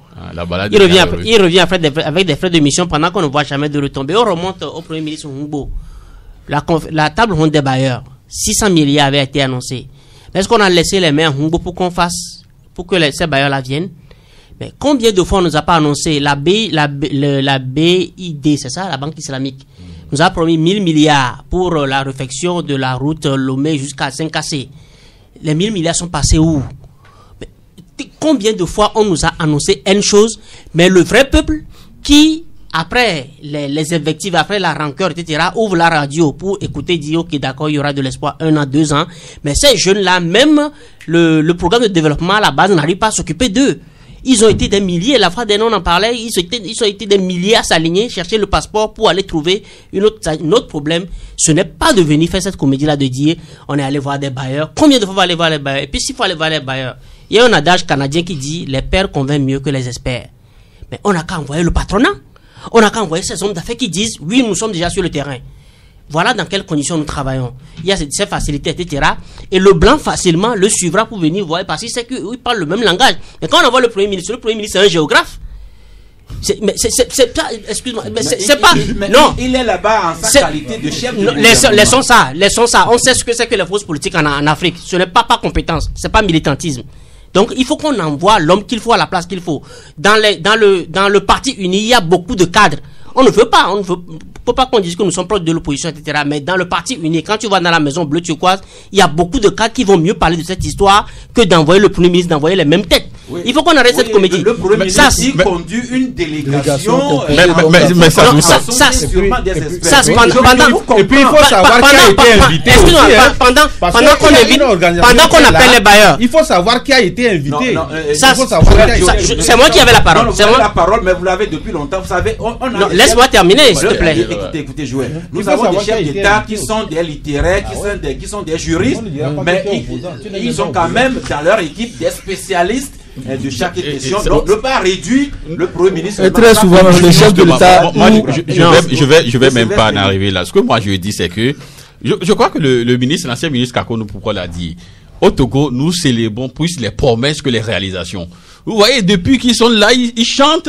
Il revient avec des frais de mission pendant qu'on ne voit jamais de retombées. On remonte au Premier ministre Humbo. La table ronde des bailleurs, 600 milliards avaient été annoncés. Est-ce qu'on a laissé les mains à Humbo pour que ces bailleurs-là viennent? Mais combien de fois on nous a pas annoncé la BID, c'est ça, la Banque islamique, nous a promis 1000 milliards pour la réfection de la route Lomé jusqu'à Saint-Cassé. Les 1000 milliards sont passés où? Mais combien de fois on nous a annoncé une chose, mais le vrai peuple qui, après les invectives, après la rancœur, etc., ouvre la radio pour écouter, dire ok, d'accord, il y aura de l'espoir 1 an, 2 ans, mais ces jeunes-là, même le programme de développement à la base n'arrive pas à s'occuper d'eux. Ils ont été des milliers, la fois des noms en parlait, ils ont été des milliers à s'aligner, chercher le passeport pour aller trouver un autre problème. Ce n'est pas de venir faire cette comédie-là de dire on est allé voir des bailleurs. Combien de fois on va aller voir les bailleurs? Et puis s'il faut aller voir les bailleurs, il y a un adage canadien qui dit les pères convainquent mieux que les experts. Mais on n'a qu'à envoyer le patronat. On n'a qu'à envoyer ces hommes d'affaires qui disent oui, nous sommes déjà sur le terrain. Voilà dans quelles conditions nous travaillons. Il y a ces facilités, etc. Et le blanc facilement le suivra pour venir voir, parce qu'il sait qu'il parle le même langage. Mais quand on voit le Premier ministre c'est un géographe. Excuse-moi, c'est pas. Non, il est là-bas en sa qualité de chef. Laissons ça. On sait ce que c'est que les fausses politiques en Afrique. Ce n'est pas compétence, c'est pas militantisme. Donc il faut qu'on envoie l'homme qu'il faut à la place qu'il faut. Dans le parti uni, il y a beaucoup de cadres. On ne veut pas qu'on dise que nous sommes proches de l'opposition, etc. Mais dans le parti uni, quand tu vas dans la maison bleue turquoise, il y a beaucoup de cadres qui vont mieux parler de cette histoire que d'envoyer le Premier ministre, d'envoyer les mêmes têtes. Oui. Il faut qu'on arrête cette comédie. Le Premier ministre conduit une délégation. Mais ça, et puis il faut savoir qui a été invité. Pendant qu'on appelle les bailleurs. Il faut savoir qui a été invité. C'est moi qui avais la parole. C'est moi la parole, mais vous l'avez depuis longtemps. Vous savez, laisse-moi terminer, s'il te plaît. Écoutez, Joël. Nous avons des chefs d'État qui sont des littéraires, qui sont des juristes, mais ils ont quand même dans leur équipe des spécialistes de chaque question. Donc, ne pas réduire le Premier ministre. Et très souvent, le chef de l'État. Je vais même pas en arriver là. Ce que moi je dis, c'est que je crois que l'ancien ministre Kakonou Pourquoi l'a dit. Au Togo, nous célébrons plus les promesses que les réalisations. Vous voyez, depuis qu'ils sont là, ils chantent,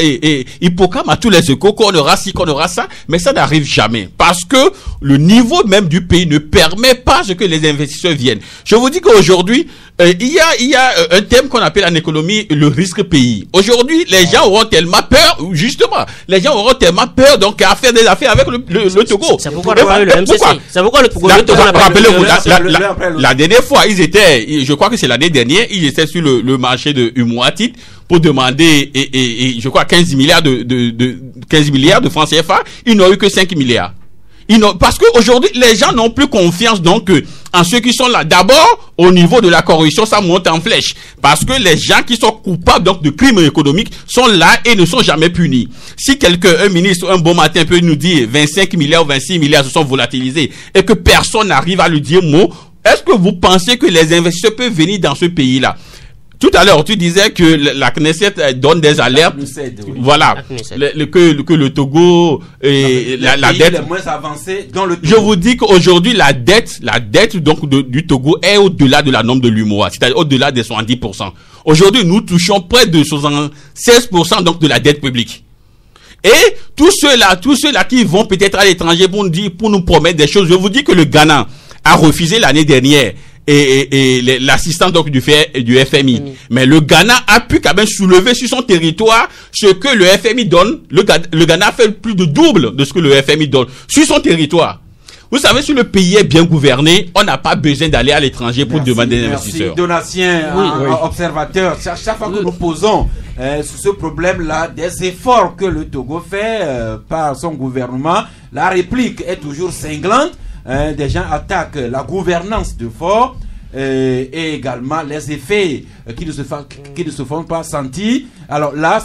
et ils proclament à tous les échos qu'on aura ci, qu'on aura ça, mais ça n'arrive jamais. Parce que le niveau même du pays ne permet pas que les investisseurs viennent. Je vous dis qu'aujourd'hui, il y a un thème qu'on appelle en économie le risque pays. Aujourd'hui, les gens auront tellement peur, justement, donc à faire des affaires avec le Togo. C'est pourquoi on a le MCC. C'est pourquoi le Togo. Rappelez-vous, la dernière fois, je crois que c'est l'année dernière, ils étaient sur le marché de Umuatit pour demander, et je crois 15 milliards de francs CFA, ils n'ont eu que 5 milliards. Parce qu'aujourd'hui, les gens n'ont plus confiance donc en ceux qui sont là. D'abord, au niveau de la corruption, ça monte en flèche. Parce que les gens qui sont coupables donc de crimes économiques sont là et ne sont jamais punis. Si un ministre, un bon matin peut nous dire 25 milliards ou 26 milliards se sont volatilisés et que personne n'arrive à lui dire mot, est-ce que vous pensez que les investisseurs peuvent venir dans ce pays-là? Tout à l'heure, tu disais que la Knesset donne des alertes. Voilà. Que le Togo et la dette est moins avancée dans le Togo. Je vous dis qu'aujourd'hui, la dette donc du Togo est au-delà de la norme de l'UMOA, c'est-à-dire au-delà des 70%. Aujourd'hui, nous touchons près de 76% donc de la dette publique. Et tous ceux-là qui vont peut-être à l'étranger pour nous promettre des choses, je vous dis que le Ghana a refusé l'année dernière et l'assistance donc du FMI. Mais le Ghana a pu quand même soulever sur son territoire ce que le FMI donne. Le Ghana fait plus de double de ce que le FMI donne sur son territoire. Vous savez, si le pays est bien gouverné, on n'a pas besoin d'aller à l'étranger pour demander des investisseurs. Donatien, observateur, chaque fois que nous posons sur ce problème-là, des efforts que le Togo fait par son gouvernement, la réplique est toujours cinglante. Des gens attaquent la gouvernance de fort et également les effets qui ne se font pas sentir. Alors là,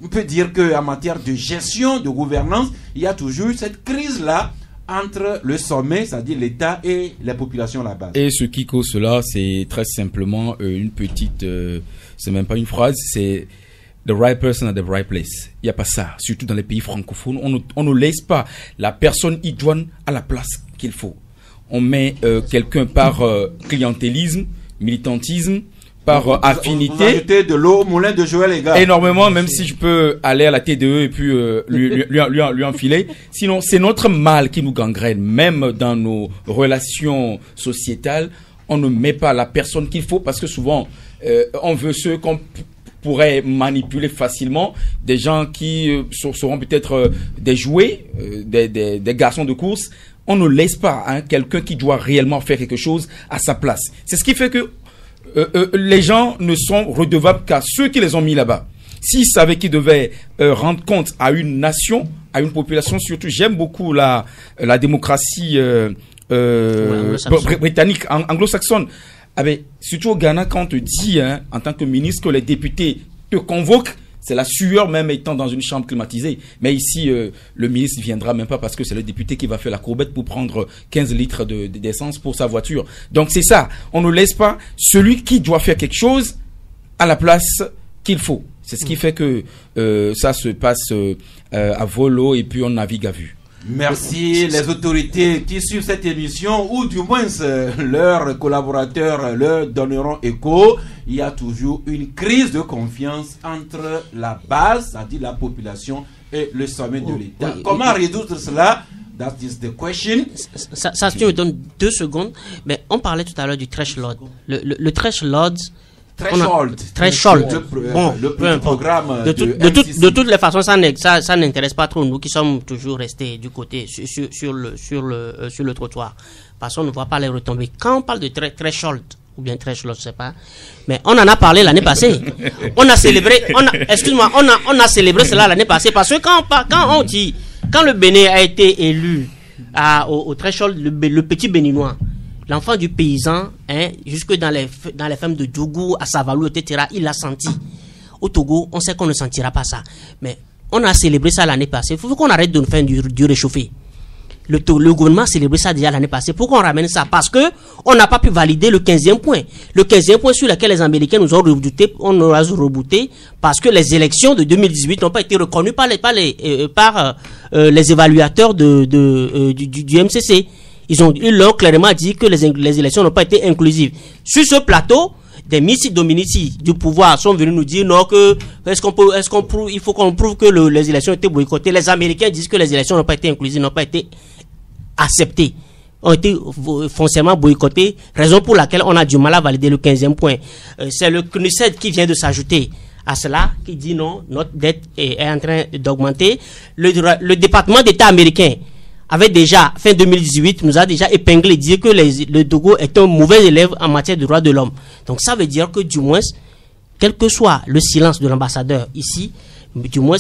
on peut dire qu'en matière de gestion, de gouvernance, il y a toujours cette crise-là entre le sommet, c'est-à-dire l'État, et la population à la base. Et ce qui cause cela, c'est très simplement une petite, c'est même pas une phrase, c'est the right person at the right place. Il n'y a pas ça, surtout dans les pays francophones. On ne laisse pas la personne idoine à la place qu'il faut. On met quelqu'un par clientélisme, militantisme, par affinité. Vous ajoutez de l'eau au moulin de Joël, les gars. Énormément, même si je peux aller à la TDE et puis lui enfiler. Sinon, c'est notre mal qui nous gangrène. Même dans nos relations sociétales, on ne met pas la personne qu'il faut parce que souvent, on veut ceux qu'on pourrait manipuler facilement, des gens qui seront peut-être des jouets, des garçons de course. On ne laisse pas quelqu'un qui doit réellement faire quelque chose à sa place. C'est ce qui fait que les gens ne sont redevables qu'à ceux qui les ont mis là-bas. S'ils savaient qu'ils devaient rendre compte à une nation, à une population, surtout, j'aime beaucoup la démocratie britannique, anglo-saxonne. Ah ben, surtout au Ghana, quand on te dit, en tant que ministre, que les députés te convoquent, c'est la sueur même étant dans une chambre climatisée. Mais ici, le ministre ne viendra même pas parce que c'est le député qui va faire la courbette pour prendre 15 litres d'essence pour sa voiture. Donc c'est ça. On ne laisse pas celui qui doit faire quelque chose à la place qu'il faut. C'est ce qui fait que ça se passe à volo et puis on navigue à vue. Merci les autorités qui suivent cette émission, ou du moins leurs collaborateurs leur donneront écho. Il y a toujours une crise de confiance entre la base, c'est-à-dire la population, et le sommet de l'État. Comment résoudre cela? That is the question. Ça, tu me donnes 2 secondes. Mais on parlait tout à l'heure du threshold. Le threshold. Threshold. Bon, le programme de toutes les façons, ça n'intéresse pas trop nous qui sommes toujours restés du côté sur le trottoir, parce qu'on ne voit pas les retombées. Quand on parle de threshold ou bien threshold, je sais pas, mais on en a parlé l'année passée. On a célébré cela l'année passée, parce que quand on dit, quand le Bénin a été élu au threshold, le petit béninois, l'enfant du paysan, jusque dans les fermes de Djougou, à Savalou, etc., il l'a senti. Au Togo, on sait qu'on ne sentira pas ça. Mais on a célébré ça l'année passée. Il faut qu'on arrête de nous faire du réchauffé. Le gouvernement a célébré ça déjà l'année passée. Pourquoi on ramène ça? Parce que on n'a pas pu valider le 15e point. Le 15e point sur lequel les Américains nous ont rebouté, on nous a rebouté parce que les élections de 2018 n'ont pas été reconnues par les évaluateurs du MCC. Ils l'ont clairement dit que les élections n'ont pas été inclusives. Sur ce plateau, des Missi Dominici du pouvoir sont venus nous dire non, que il faut qu'on prouve que les élections étaient boycottées. Les Américains disent que les élections n'ont pas été inclusives, n'ont pas été acceptées, ont été foncièrement boycottées, raison pour laquelle on a du mal à valider le 15e point. C'est le Knesset qui vient de s'ajouter à cela, qui dit non, notre dette est en train d'augmenter. Le département d'État américain avait déjà, fin 2018, nous a déjà épinglé, dire que le Togo est un mauvais élève en matière de droits de l'homme. Donc ça veut dire que du moins, quel que soit le silence de l'ambassadeur ici, du moins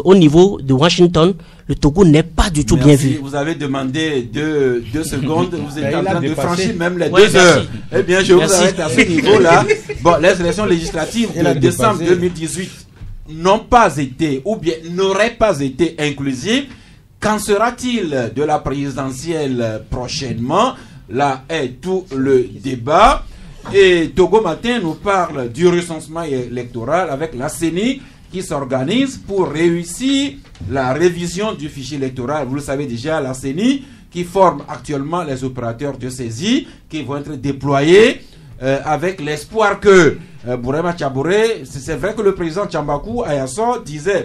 au niveau de Washington, le Togo n'est pas du tout bien vu. Vous avez demandé 2 secondes, vous êtes en train de franchir même les 2 merci. heures. Eh bien, je vous arrête à ce niveau-là. Bon, les élections législatives de décembre 2018 n'ont pas été, ou bien n'auraient pas été inclusives. Qu'en sera-t-il de la présidentielle prochainement? Là est tout le débat. Et Togo Matin nous parle du recensement électoral avec la CENI qui s'organise pour réussir la révision du fichier électoral. Vous le savez déjà, la CENI qui forme actuellement les opérateurs de saisie qui vont être déployés avec l'espoir que Bourema Tchabouré, c'est vrai que le président Tchambakou Ayasso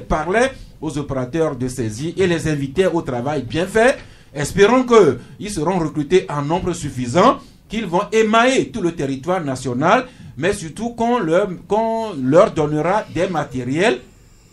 parlait aux opérateurs de saisie et les invitait au travail bien fait. Espérons qu'ils seront recrutés en nombre suffisant, qu'ils vont émailler tout le territoire national, mais surtout qu'on leur donnera des matériels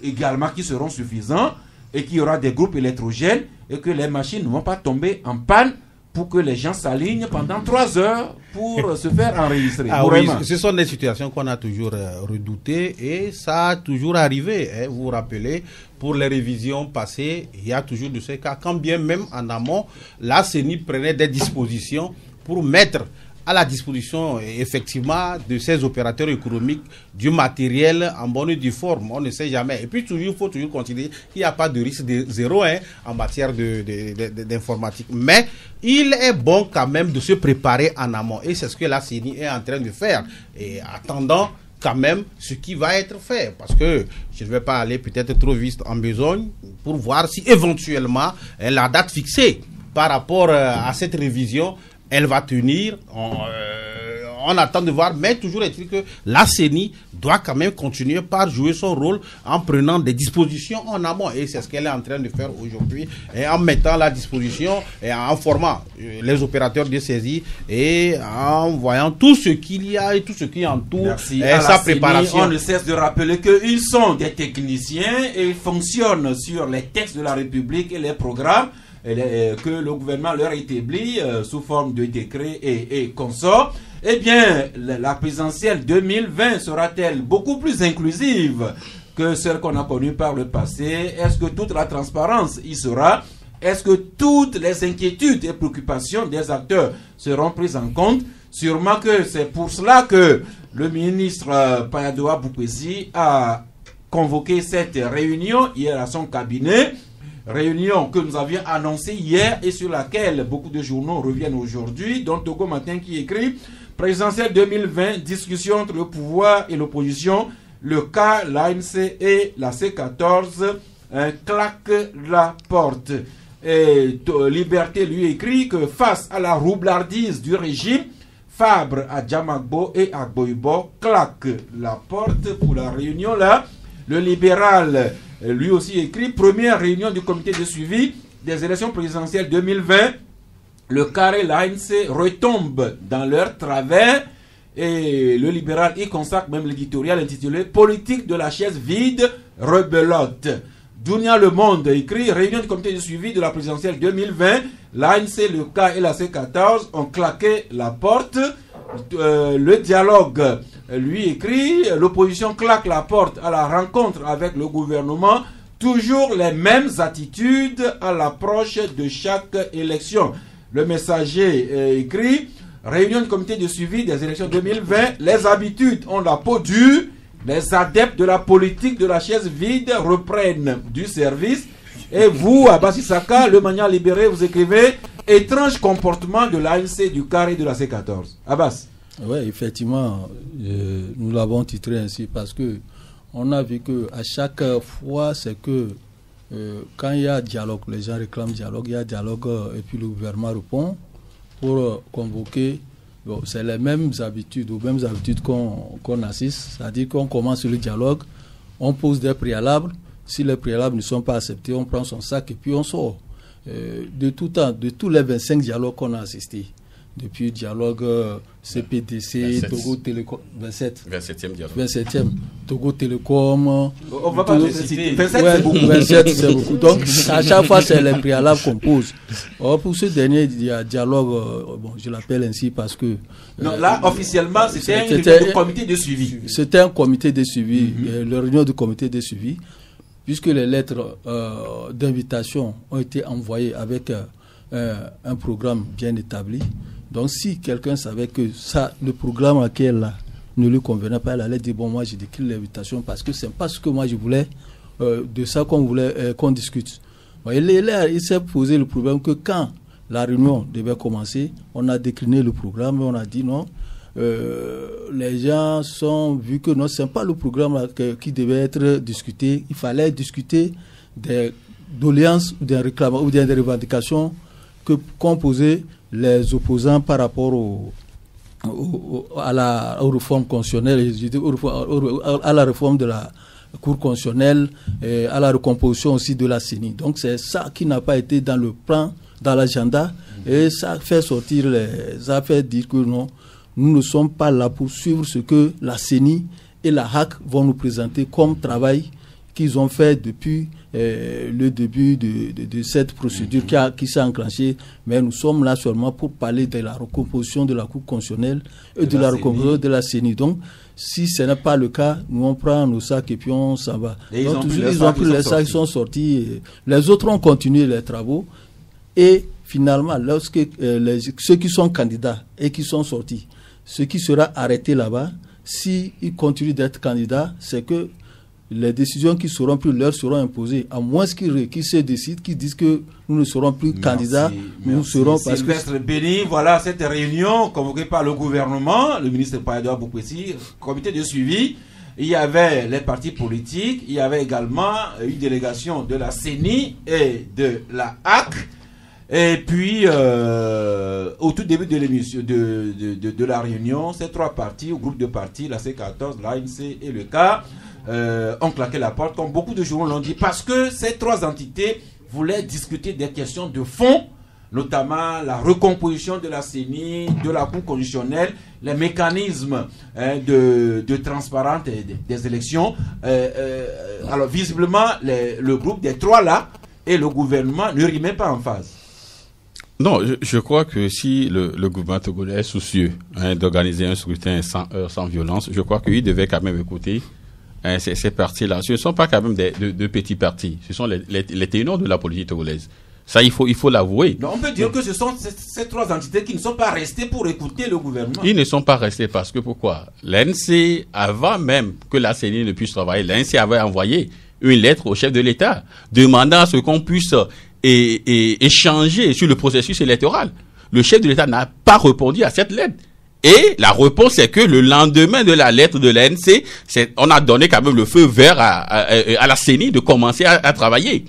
également qui seront suffisants et qu'il y aura des groupes électrogènes et que les machines ne vont pas tomber en panne pour que les gens s'alignent pendant 3 heures pour se faire enregistrer. Oui, ce sont des situations qu'on a toujours redoutées et ça a toujours arrivé. Vous vous rappelez, pour les révisions passées, il y a toujours de ces cas, quand bien même en amont, la CENI prenait des dispositions pour mettre à la disposition effectivement de ces opérateurs économiques du matériel en bonne et due forme. On ne sait jamais. Et puis il faut toujours considérer qu'il n'y a pas de risque de zéro en matière d'informatique. Mais il est bon quand même de se préparer en amont. Et c'est ce que la CENI est en train de faire. Et attendant quand même ce qui va être fait. Parce que je ne vais pas aller peut-être trop vite en besogne pour voir si éventuellement la date fixée par rapport à cette révision elle va tenir, on attend de voir, mais toujours est-il que la CENI doit quand même continuer par jouer son rôle en prenant des dispositions en amont. Et c'est ce qu'elle est en train de faire aujourd'hui, et en mettant la disposition et en formant les opérateurs de saisie et en voyant tout ce qu'il y a et tout ce qui entoure sa préparation. On ne cesse de rappeler qu'ils sont des techniciens et ils fonctionnent sur les textes de la République et les programmes que le gouvernement leur établit sous forme de décrets et consorts. Eh bien, la présidentielle 2020 sera-t-elle beaucoup plus inclusive que celle qu'on a connue par le passé? Est-ce que toute la transparence y sera? Est-ce que toutes les inquiétudes et préoccupations des acteurs seront prises en compte? Sûrement que c'est pour cela que le ministre Payadoa Boukwesi a convoqué cette réunion hier à son cabinet. Réunion que nous avions annoncée hier et sur laquelle beaucoup de journaux reviennent aujourd'hui, dont Togo Matin qui écrit « Présidentielle 2020, discussion entre le pouvoir et l'opposition, le cas, l'ANC et la C14 claquent la porte ». Et Liberté lui écrit que face à la roublardise du régime, Fabre à Djamagbo et à Boibo claquent la porte pour la réunion là. Le libéral lui aussi écrit première réunion du comité de suivi des élections présidentielles 2020. Le carré l'ANC retombe dans leur travers et le libéral y consacre même l'éditorial intitulé Politique de la chaise vide, rebelote. Dunia Le Monde écrit réunion du comité de suivi de la présidentielle 2020. L'ANC, le K et la C14 ont claqué la porte. Le dialogue lui écrit l'opposition claque la porte à la rencontre avec le gouvernement, toujours les mêmes attitudes à l'approche de chaque élection. Le Messager écrit réunion du comité de suivi des élections 2020, les habitudes ont la peau dure, les adeptes de la politique de la chaise vide reprennent du service. Et vous, Abbas Issaka, le Mania libéré, vous écrivez étrange comportement de l'ANC, du carré de la C14. Abbas. Oui, effectivement, nous l'avons titré ainsi parce que on a vu que à chaque fois, c'est que quand il y a dialogue, les gens réclament dialogue, il y a dialogue et puis le gouvernement répond pour convoquer. Bon, c'est les mêmes habitudes, aux mêmes habitudes qu'on assiste, c'est-à-dire qu'on commence le dialogue, on pose des préalables. Si les préalables ne sont pas acceptés, on prend son sac et puis on sort. De tout temps, de tous les 25 dialogues qu'on a assistés, depuis le dialogue CPDC, 27. Togo Télécom, 27e dialogue. 27e, Togo Télécom. On va pas le citer. 27, ouais, c'est beaucoup. 27, c'est beaucoup. Donc, à chaque fois, c'est les préalables qu'on pose. Or, pour ce dernier dialogue, bon, je l'appelle ainsi parce que. Non, là, officiellement, c'était un comité de suivi. C'était un comité de suivi, le réunion du comité de suivi. puisque les lettres d'invitation ont été envoyées avec un programme bien établi. Donc si quelqu'un savait que ça, le programme à laquelle ne lui convenait pas, elle allait dire bon, moi j'ai décrit l'invitation parce que c'est pas ce que moi je voulais, de ça qu'on voulait qu'on discute. Bon, il s'est posé le problème que quand la réunion devait commencer, on a décliné le programme et on a dit non. Les gens sont vu que non, c'est pas le programme qui devait être discuté. Il fallait discuter des doléances ou des réclamations ou des revendications qu'ont posées les opposants par rapport à la réforme constitutionnelle, à la réforme de la Cour constitutionnelle, et à la recomposition aussi de la CENI. Donc c'est ça qui n'a pas été dans le plan, dans l'agenda, et ça fait sortir ça fait dire que non, nous ne sommes pas là pour suivre ce que la CENI et la HAC vont nous présenter comme travail qu'ils ont fait depuis le début de cette procédure qui s'est enclenchée. Mais nous sommes là seulement pour parler de la recomposition de la Cour constitutionnelle et de la recomposition de la CENI. Donc, si ce n'est pas le cas, nous on prend nos sacs et puis on s'en va. Donc, ils ont pris les sacs, ils sont sortis. Les autres ont continué les travaux. Et finalement, lorsque ceux qui sont candidats et qui sont sortis, ce qui sera arrêté là-bas, s'ils continuent d'être candidats, c'est que les décisions qui seront prises leur seront imposées, à moins qu'ils se décident, qu'ils disent que nous ne serons plus candidats, nous serons parce Sylvestre Béni, voilà cette réunion convoquée par le gouvernement, le ministre Païdouard Boukouessi, comité de suivi. Il y avait les partis politiques, il y avait également une délégation de la CENI et de la HAC. Et puis, au tout début de l'émission, de la réunion, ces trois partis, ou groupe de partis, la C14, l'ANC et le CA, ont claqué la porte, comme beaucoup de journaux l'ont dit, parce que ces trois entités voulaient discuter des questions de fond, notamment la recomposition de la CENI, de la Cour constitutionnelle, les mécanismes de transparence des élections. Alors, visiblement, le groupe des trois là et le gouvernement ne rimaient pas en phase. Non, je crois que si le gouvernement togolais est soucieux d'organiser un scrutin sans heurts, sans violence, je crois qu'il devait quand même écouter ces partis-là. Ce ne sont pas quand même de petits partis, ce sont les ténors de la politique togolaise. Ça, il faut l'avouer. On peut dire que ce sont ces trois entités qui ne sont pas restées pour écouter le gouvernement. Ils ne sont pas restés parce que pourquoi? L'ANC, avant même que la CENI ne puisse travailler, l'ANC avait envoyé une lettre au chef de l'État demandant à ce qu'on puisse échanger sur le processus électoral. Le chef de l'État n'a pas répondu à cette lettre. Et la réponse c'est que le lendemain de la lettre de l'ANC, on a donné quand même le feu vert à la CENI de commencer à travailler.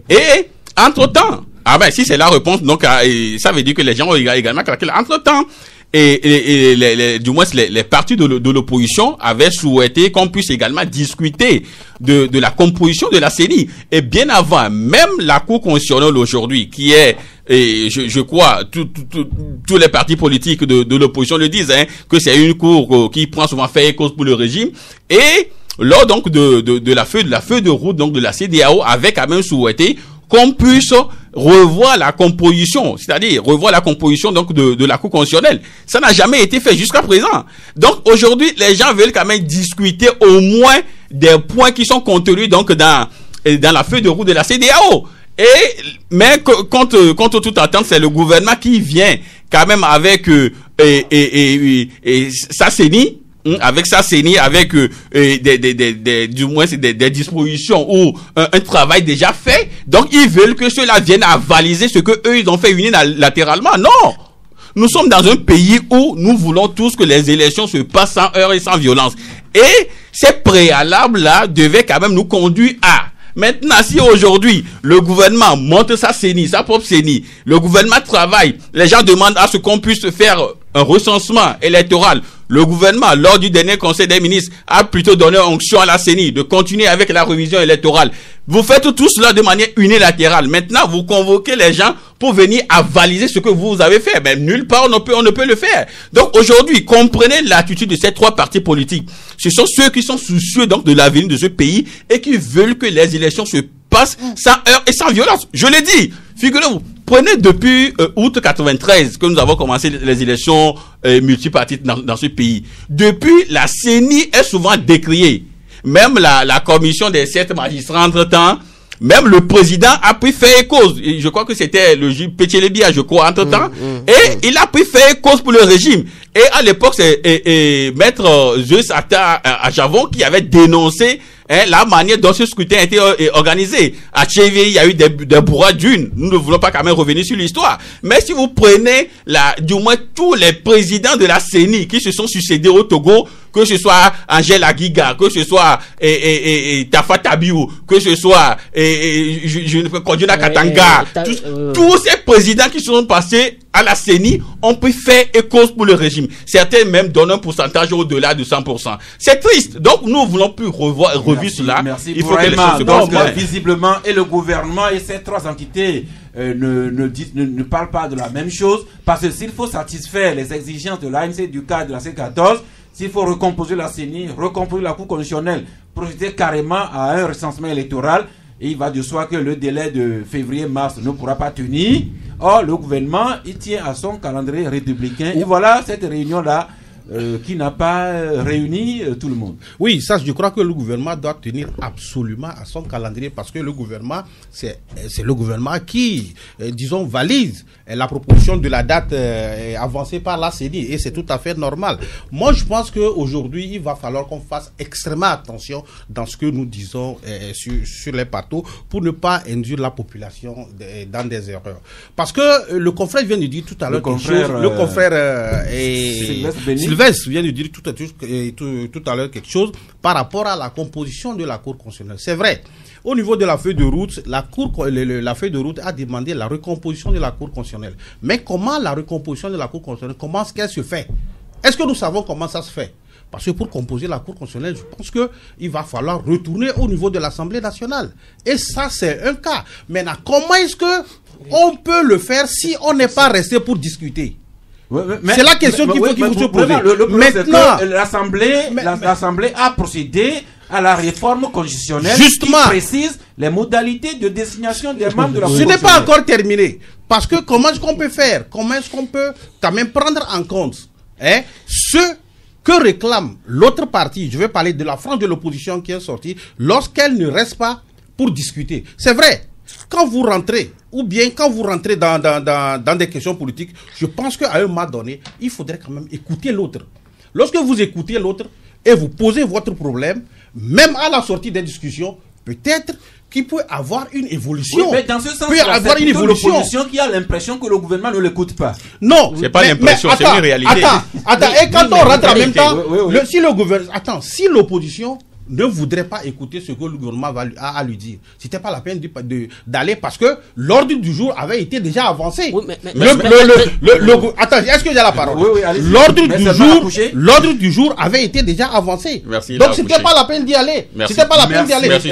Et entre-temps, si c'est la réponse, donc ça veut dire que les gens ont également calculé. Entre-temps, du moins les partis de l'opposition avaient souhaité qu'on puisse également discuter de la composition de la CENI. Et bien avant, même la Cour constitutionnelle aujourd'hui, qui est, je crois, tous les partis politiques de l'opposition le disent, que c'est une cour qui prend souvent fait et cause pour le régime. Et lors donc de la feuille de route donc de la CEDEAO avait quand même souhaité qu'on puisse revoir la composition, c'est-à-dire revoir la composition donc de la Cour constitutionnelle. Ça n'a jamais été fait jusqu'à présent. Donc aujourd'hui, les gens veulent quand même discuter au moins des points qui sont contenus donc dans la feuille de route de la CEDEAO. Mais contre toute attente, c'est le gouvernement qui vient quand même avec sa CENI, avec sa CENI, avec du moins des dispositions ou un travail déjà fait. Donc ils veulent que ceux-là viennent avaliser ce que eux ils ont fait unilatéralement. Non, nous sommes dans un pays où nous voulons tous que les élections se passent sans heurts et sans violence. Et ces préalables-là devaient quand même nous conduire à. Maintenant, si aujourd'hui, le gouvernement monte sa CENI, sa propre CENI, le gouvernement travaille, les gens demandent à ce qu'on puisse faire un recensement électoral. Le gouvernement, lors du dernier conseil des ministres, a plutôt donné onction à la CENI de continuer avec la révision électorale. Vous faites tout cela de manière unilatérale. Maintenant, vous convoquez les gens pour venir avaliser ce que vous avez fait. Mais nulle part on ne peut le faire. Donc aujourd'hui, comprenez l'attitude de ces trois partis politiques. Ce sont ceux qui sont soucieux donc de l'avenir de ce pays et qui veulent que les élections se passent sans heurts et sans violence. Je l'ai dit. Figurez-vous, prenez depuis août 93 que nous avons commencé les élections multipartites dans ce pays. Depuis, la CENI est souvent décriée. même la commission des 7 magistrats entre-temps, même le président a pu faire cause. Et je crois que c'était le juge Pétchelébia, je crois, entre-temps. Et il a pu faire cause pour le régime. Et à l'époque, c'est maître Zeus à Javon qui avait dénoncé la manière dont ce scrutin a été organisé. À Tchévé, il y a eu des bourrades d'une. Nous ne voulons pas quand même revenir sur l'histoire. Mais si vous prenez du moins tous les présidents de la CENI qui se sont succédés au Togo, que ce soit Angèle Aguiga, que ce soit Tafa Tabiou, que ce soit Kodjona Katanga, tous ces présidents qui sont passés à la CENI ont pu faire cause pour le régime. Certains même donnent un pourcentage au-delà de 100%. C'est triste. Donc nous voulons plus revue cela. Merci. Il faut que les choses se donc, passent. visiblement, et le gouvernement et ces 3 entités ne parlent pas de la même chose, parce que s'il faut satisfaire les exigences de l'ANC, du cadre de la C14, s'il faut recomposer la CENI, recomposer la Cour constitutionnelle, procéder carrément à un recensement électoral, et il va de soi que le délai de février-mars ne pourra pas tenir. Or, le gouvernement, il tient à son calendrier républicain. Et voilà cette réunion-là qui n'a pas réuni tout le monde. Oui, ça, je crois que le gouvernement doit tenir absolument à son calendrier, parce que le gouvernement, c'est le gouvernement qui, disons, valide la proposition de la date avancée par la CENI, et c'est tout à fait normal. Moi, je pense qu'aujourd'hui, il va falloir qu'on fasse extrêmement attention dans ce que nous disons sur les plateaux, pour ne pas induire la population dans des erreurs. Parce que le confrère vient de dire tout à l'heure quelque chose, le confrère Sylvestre vient de dire tout à l'heure quelque chose par rapport à la composition de la Cour constitutionnelle. C'est vrai. Au niveau de la feuille de route, la feuille de route a demandé la recomposition de la Cour constitutionnelle. Mais comment la recomposition de la Cour constitutionnelle, comment est-ce qu'elle se fait? Est-ce que nous savons comment ça se fait? Parce que pour composer la Cour constitutionnelle, je pense qu'il va falloir retourner au niveau de l'Assemblée nationale. Et ça, c'est un cas. Maintenant, comment est-ce qu'on peut le faire si on n'est pas resté pour discuter? C'est la question qu'il faut se poser. Maintenant, l'Assemblée a procédé à la réforme constitutionnelle qui précise les modalités de désignation des membres de la Cour. Ce n'est pas encore terminé. Parce que comment est-ce qu'on peut faire? Comment est-ce qu'on peut quand même prendre en compte ce que réclame l'autre partie? Je vais parler de la frange de l'opposition qui est sortie lorsqu'elle ne reste pas pour discuter. C'est vrai. Quand vous rentrez, ou bien quand vous rentrez dans des questions politiques, je pense qu'à un moment donné, il faudrait quand même écouter l'autre. Lorsque vous écoutez l'autre et vous posez votre problème, même à la sortie des discussions, peut-être qu'il peut avoir une évolution. Oui, mais dans ce sens, c'est l'opposition qui a l'impression que le gouvernement ne l'écoute pas. Non, c'est pas l'impression, c'est une réalité. Attends, et quand on rentre en même temps, si l'opposition ne voudrait pas écouter ce que le gouvernement a à lui dire, c'était pas la peine d'aller, parce que l'ordre du jour avait été déjà avancé. Oui, attends, est-ce que j'ai la parole? Oui, l'ordre du jour avait été déjà avancé. Merci, donc c'était pas la peine d'y aller. C'était pas la peine d'y aller. Tu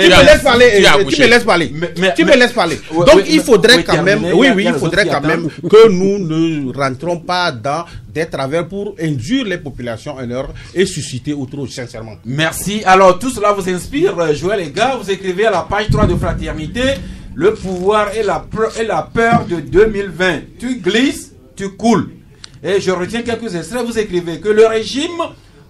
me laisses parler. Donc il faudrait quand même, il faudrait quand même que nous ne rentrons pas dans des travers pour induire les populations en erreur et susciter autre chose, sincèrement. Merci. Alors, tout cela vous inspire, Joël et gars, vous écrivez à la page 3 de Fraternité, le pouvoir et la peur de 2020. Tu glisses, tu coules. Et je retiens quelques extraits, vous écrivez que le régime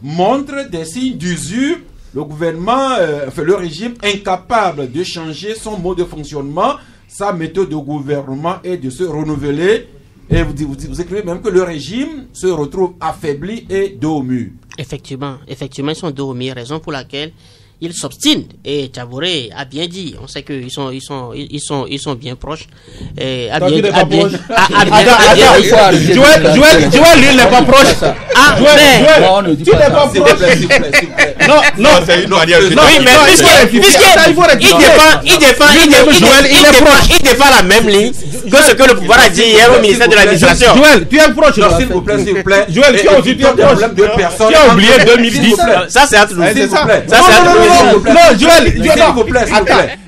montre des signes d'usure, le gouvernement, le régime incapable de changer son mode de fonctionnement, sa méthode de gouvernement et de se renouveler. Et vous écrivez même que le régime se retrouve affaibli et dos au mur. Effectivement, ils sont dos au mur, raison pour laquelle ils s'obstinent. Et Tchabouré a bien dit, on sait qu'ils sont bien proches. Joël, lui, il n'est pas proche. Tu n'es pas proche. Non, c'est une manière. Oui, mais il défend la même ligne que ce que le pouvoir a dit hier au ministère de l'administration. Joël, tu es proche. S'il vous plaît. Joël, tu as oublié 2010. Ça, c'est entre nous. S'il vous plaît. Non, Joël, s'il vous plaît.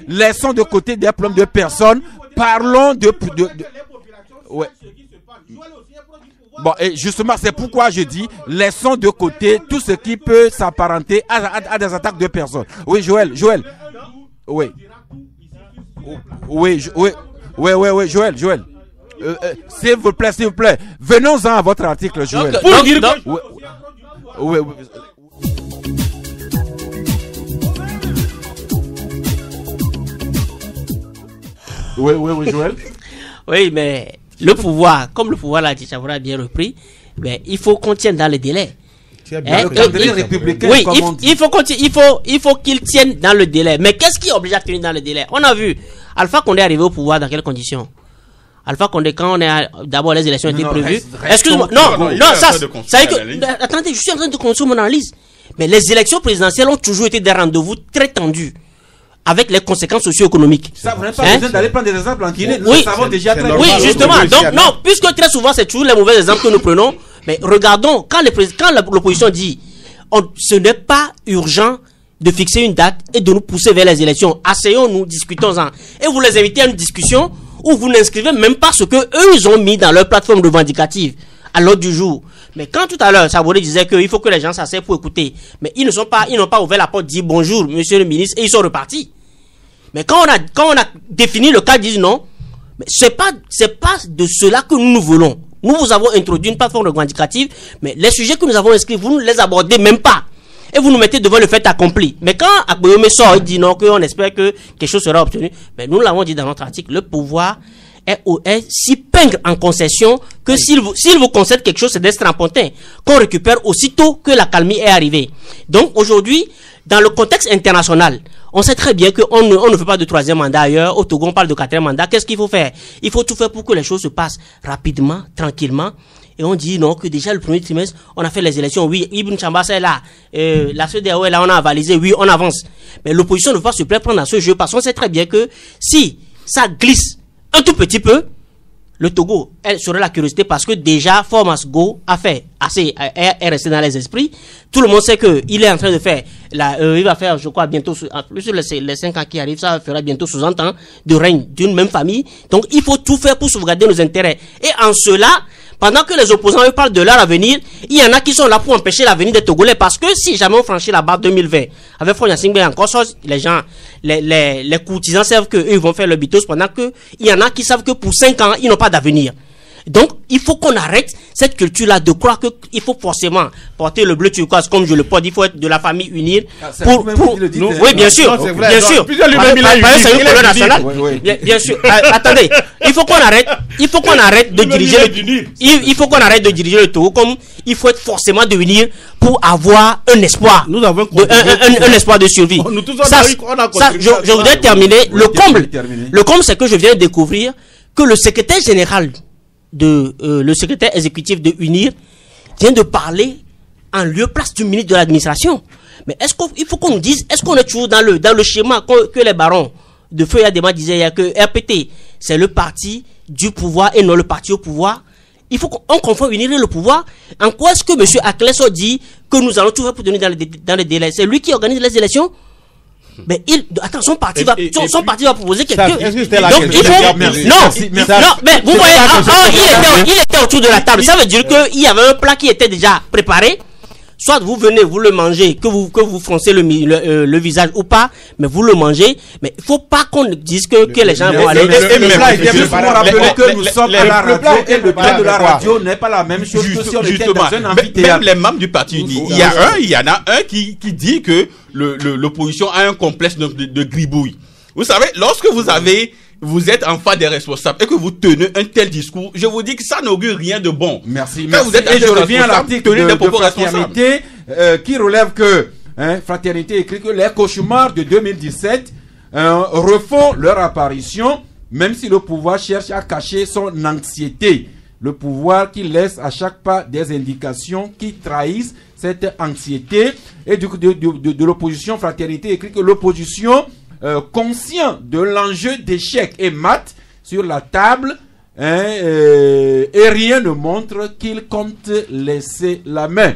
Laissons de côté des problèmes de personnes. Parlons de ouais. Bon, et justement, c'est pourquoi je dis, laissons de côté tout ce qui peut s'apparenter à des attaques de personnes. Oui, Joël. Oui. Oui, Joël. S'il vous plaît. Venons-en à votre article, Joël. Pour dire oui. Oui, Joël. Oui, mais le pouvoir, comme le pouvoir l'a dit, ça a bien repris, mais il faut qu'on tienne dans les délais. Le calendrier républicain, oui, il faut qu'il tienne dans le délai. Mais qu'est-ce qui oblige à tenir dans le délai? On a vu Alpha Condé arrivé au pouvoir dans quelles conditions? Alpha Condé, quand d'abord les élections étaient prévues. Excuse-moi, attendez, je suis en train de construire mon analyse. Mais les élections présidentielles ont toujours été des rendez-vous très tendus, avec les conséquences socio-économiques. Ça, vous n'avez pas besoin d'aller prendre des exemples en Guinée. Nous le savons déjà très bien. Oui, justement. Donc, non, puisque très souvent, c'est toujours les mauvais exemples que nous prenons. Mais regardons, quand l'opposition dit ce n'est pas urgent de fixer une date et de nous pousser vers les élections, asseyons-nous, discutons-en. Et vous les invitez à une discussion où vous n'inscrivez même pas ce que eux ils ont mis dans leur plateforme revendicative à l'ordre du jour. Mais quand tout à l'heure, Savouré disait qu'il faut que les gens s'asseyent pour écouter, mais ils n'ont pas ouvert la porte, dit bonjour, monsieur le ministre, et ils sont repartis. Mais quand on a défini le cas, ils disent non, mais c'est pas de cela que nous voulons. Nous vous avons introduit une plateforme revendicative, mais les sujets que nous avons inscrits, vous ne les abordez même pas. Et vous nous mettez devant le fait accompli. Mais quand Akboyome sort, il dit non, qu'on espère que quelque chose sera obtenu. Mais nous l'avons dit dans notre article, le pouvoir est si pingre en concession que s'il vous concède quelque chose, c'est des strapontins qu'on récupère aussitôt que la calmie est arrivée. Donc aujourd'hui, dans le contexte international, on sait très bien qu'on ne fait pas de troisième mandat ailleurs. Au Togo, on parle de quatrième mandat. Qu'est-ce qu'il faut faire? Il faut tout faire pour que les choses se passent rapidement, tranquillement. Et on dit non, que déjà le premier trimestre, on a fait les élections. Oui, Ibn Chambassa est là. La CEDEAO est là, on a avalisé. Oui, on avance. Mais l'opposition ne veut pas se plaire prendre à ce jeu parce qu'on sait très bien que si ça glisse un tout petit peu, le Togo, elle serait la curiosité parce que déjà, Formas Go est resté dans les esprits. Tout le monde sait qu'il est en train de faire, il va faire, je crois, bientôt, plus sur les 5 ans qui arrivent, ça fera bientôt 60 ans de règne d'une même famille. Donc, il faut tout faire pour sauvegarder nos intérêts. Et en cela, pendant que les opposants eux parlent de leur avenir, il y en a qui sont là pour empêcher l'avenir des Togolais parce que si jamais on franchit la barre 2020, avec Fronya Singbe encore chose, les gens, les courtisans savent qu'eux ils vont faire le bitos pendant que il y en a qui savent que pour 5 ans, ils n'ont pas d'avenir. Donc, il faut qu'on arrête cette culture-là de croire qu'il faut forcément porter le bleu turquoise comme je le porte. Il faut être de la famille unir. Oui, bien sûr. Bien sûr. C'est une couleur nationale. Bien sûr. Attendez. Il faut qu'on arrête de diriger il faut qu'on arrête de diriger le Togo comme il faut être forcément de unir pour avoir un espoir. Nous avons un espoir de survie. Je voudrais terminer. Le comble, c'est que je viens de découvrir que le secrétaire général le secrétaire exécutif de UNIR vient de parler en lieu-place du ministre de l'administration. Mais il faut qu'on nous dise, est-ce qu'on est toujours dans le schéma que les barons de Feu Yadema disaient hier que RPT, c'est le parti du pouvoir et non le parti au pouvoir? Il faut qu'on confond UNIR et le pouvoir. En quoi est-ce que M. Akleso dit que nous allons tout faire pour donner dans les délais? C'est lui qui organise les élections? Mais son parti va proposer quelqu'un. Est-ce que c'était la question? Non, mais vous voyez, il était autour de la table. Ça veut dire qu'il y avait un plat qui était déjà préparé. Soit vous venez, vous le mangez, que vous froncez le visage ou pas, mais vous le mangez. Mais il faut pas qu'on dise que les gens vont aller. Il faut rappeler que nous sommes à la radio et le plan de la radio n'est pas la même chose que si on était dans un amphithéâtre. Même les membres du parti uni, il y en a un qui dit que l'opposition a un complexe de gribouille. Vous savez, lorsque vous êtes en face des responsables et que vous tenez un tel discours, je vous dis que ça n'augure rien de bon. Merci. Vous êtes et je reviens à l'article de Fraternité qui relève que Fraternité écrit que les cauchemars de 2017 refont leur apparition, même si le pouvoir cherche à cacher son anxiété. Le pouvoir qui laisse à chaque pas des indications qui trahissent cette anxiété. Et de l'opposition, Fraternité écrit que l'opposition conscient de l'enjeu d'échec et mat sur la table et rien ne montre qu'il compte laisser la main.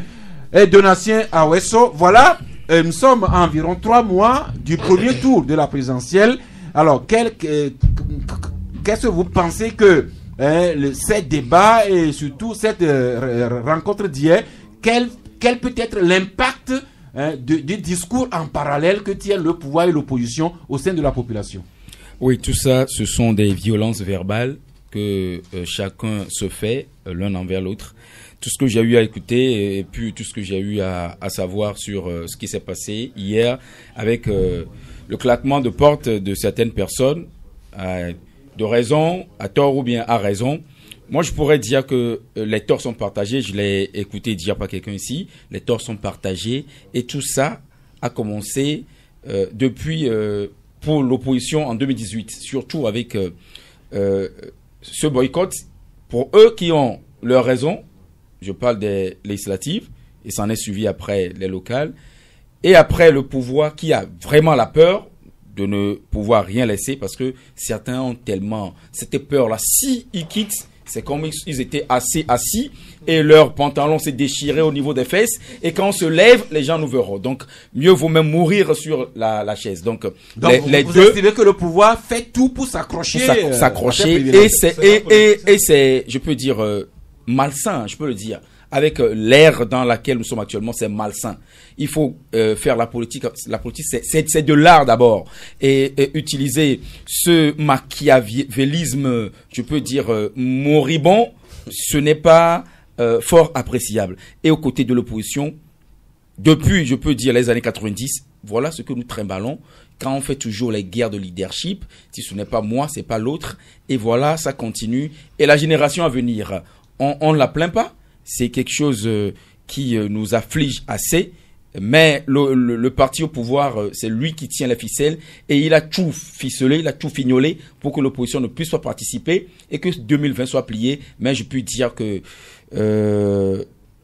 Et Donatien Aweso, voilà, nous sommes à environ 3 mois du premier tour de la présidentielle. Alors, qu'est-ce que vous pensez que ces débats et surtout cette rencontre d'hier, quel peut être l'impact du discours en parallèle que tient le pouvoir et l'opposition au sein de la population? Oui, tout ça, ce sont des violences verbales que chacun se fait l'un envers l'autre. Tout ce que j'ai eu à écouter et puis tout ce que j'ai eu à savoir sur ce qui s'est passé hier avec le claquement de porte de certaines personnes, de raison, à tort ou bien à raison. Moi, je pourrais dire que les torts sont partagés. Je l'ai écouté dire par quelqu'un ici. Les torts sont partagés. Et tout ça a commencé depuis pour l'opposition en 2018. Surtout avec ce boycott. Pour eux qui ont leur raison, je parle des législatives, et s'en est suivi après les locales. Et après le pouvoir qui a vraiment la peur de ne pouvoir rien laisser parce que certains ont tellement cette peur-là. Si ils quittent, c'est comme ils étaient assez assis et leur pantalon s'est déchiré au niveau des fesses. Et quand on se lève, les gens nous verront. Donc, mieux vaut même mourir sur la chaise. Donc les vous deux. estimez que le pouvoir fait tout pour s'accrocher. Et c'est, je peux dire, malsain, je peux le dire. Avec l'ère dans laquelle nous sommes actuellement, c'est malsain. Il faut faire la politique. La politique, c'est de l'art d'abord. Et utiliser ce machiavélisme, je peux dire, moribond, ce n'est pas fort appréciable. Et aux côtés de l'opposition, depuis, je peux dire, les années 90, voilà ce que nous trimballons. Quand on fait toujours les guerres de leadership, si ce n'est pas moi, c'est pas l'autre. Et voilà, ça continue. Et la génération à venir, on ne la plaint pas. C'est quelque chose qui nous afflige assez, mais le parti au pouvoir, c'est lui qui tient les ficelles et il a tout ficelé, il a tout fignolé pour que l'opposition ne puisse pas participer et que 2020 soit plié. Mais je peux dire que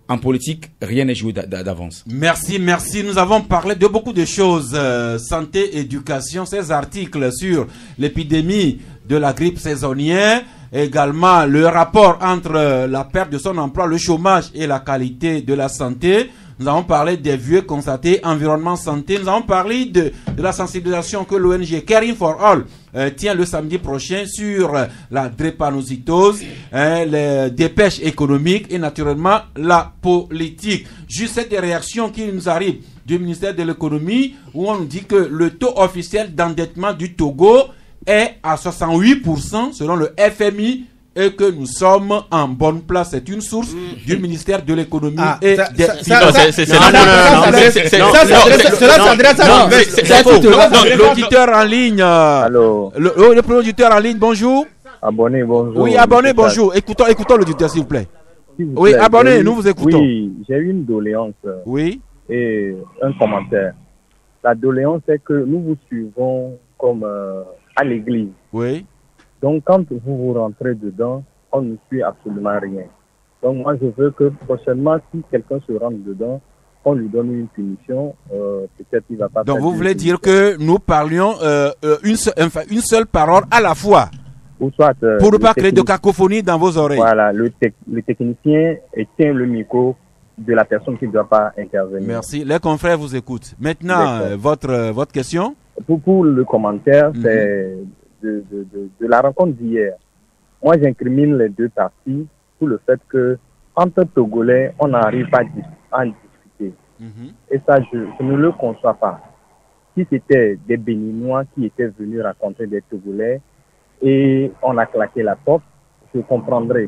en politique, rien n'est joué d'avance. Merci. Nous avons parlé de beaucoup de choses. Santé, éducation, ces articles sur l'épidémie de la grippe saisonnière. Également, le rapport entre la perte de son emploi, le chômage et la qualité de la santé. Nous avons parlé des vieux constatés, environnement santé. Nous avons parlé de la sensibilisation que l'ONG Caring for All tient le samedi prochain sur la drépanocytose, les dépêches économiques et naturellement la politique. Juste cette réaction qui nous arrive du ministère de l'économie où on nous dit que le taux officiel d'endettement du Togo est à 68% selon le FMI et que nous sommes en bonne place. C'est une source du ministère de l'économie et des finances. L'auditeur en ligne. Le premier auditeur en ligne, bonjour. Abonné, bonjour. Oui, abonné, bonjour. Écoutons l'auditeur, s'il vous plaît. Oui, abonné, nous vous écoutons. Oui, j'ai une doléance. Oui. Et un commentaire. La doléance est que nous vous suivons comme à l'église. Oui. Donc, quand vous rentrez dedans, on ne suit absolument rien. Donc, moi, je veux que prochainement, si quelqu'un se rentre dedans, on lui donne une punition. Peut-être qu'il va pas. Donc, vous voulez dire que nous parlions une seule parole à la fois, ou soit, pour ne pas créer de cacophonie dans vos oreilles. Voilà, le technicien tient le micro de la personne qui ne doit pas intervenir. Merci. Les confrères vous écoutent. Maintenant, votre question. Pour le commentaire, c'est de la rencontre d'hier. Moi, j'incrimine les deux parties pour le fait que entre Togolais, on n'arrive pas à en discuter. Et ça, je ne le conçois pas. Si c'était des Béninois qui étaient venus raconter des Togolais et on a claqué la porte, je comprendrais.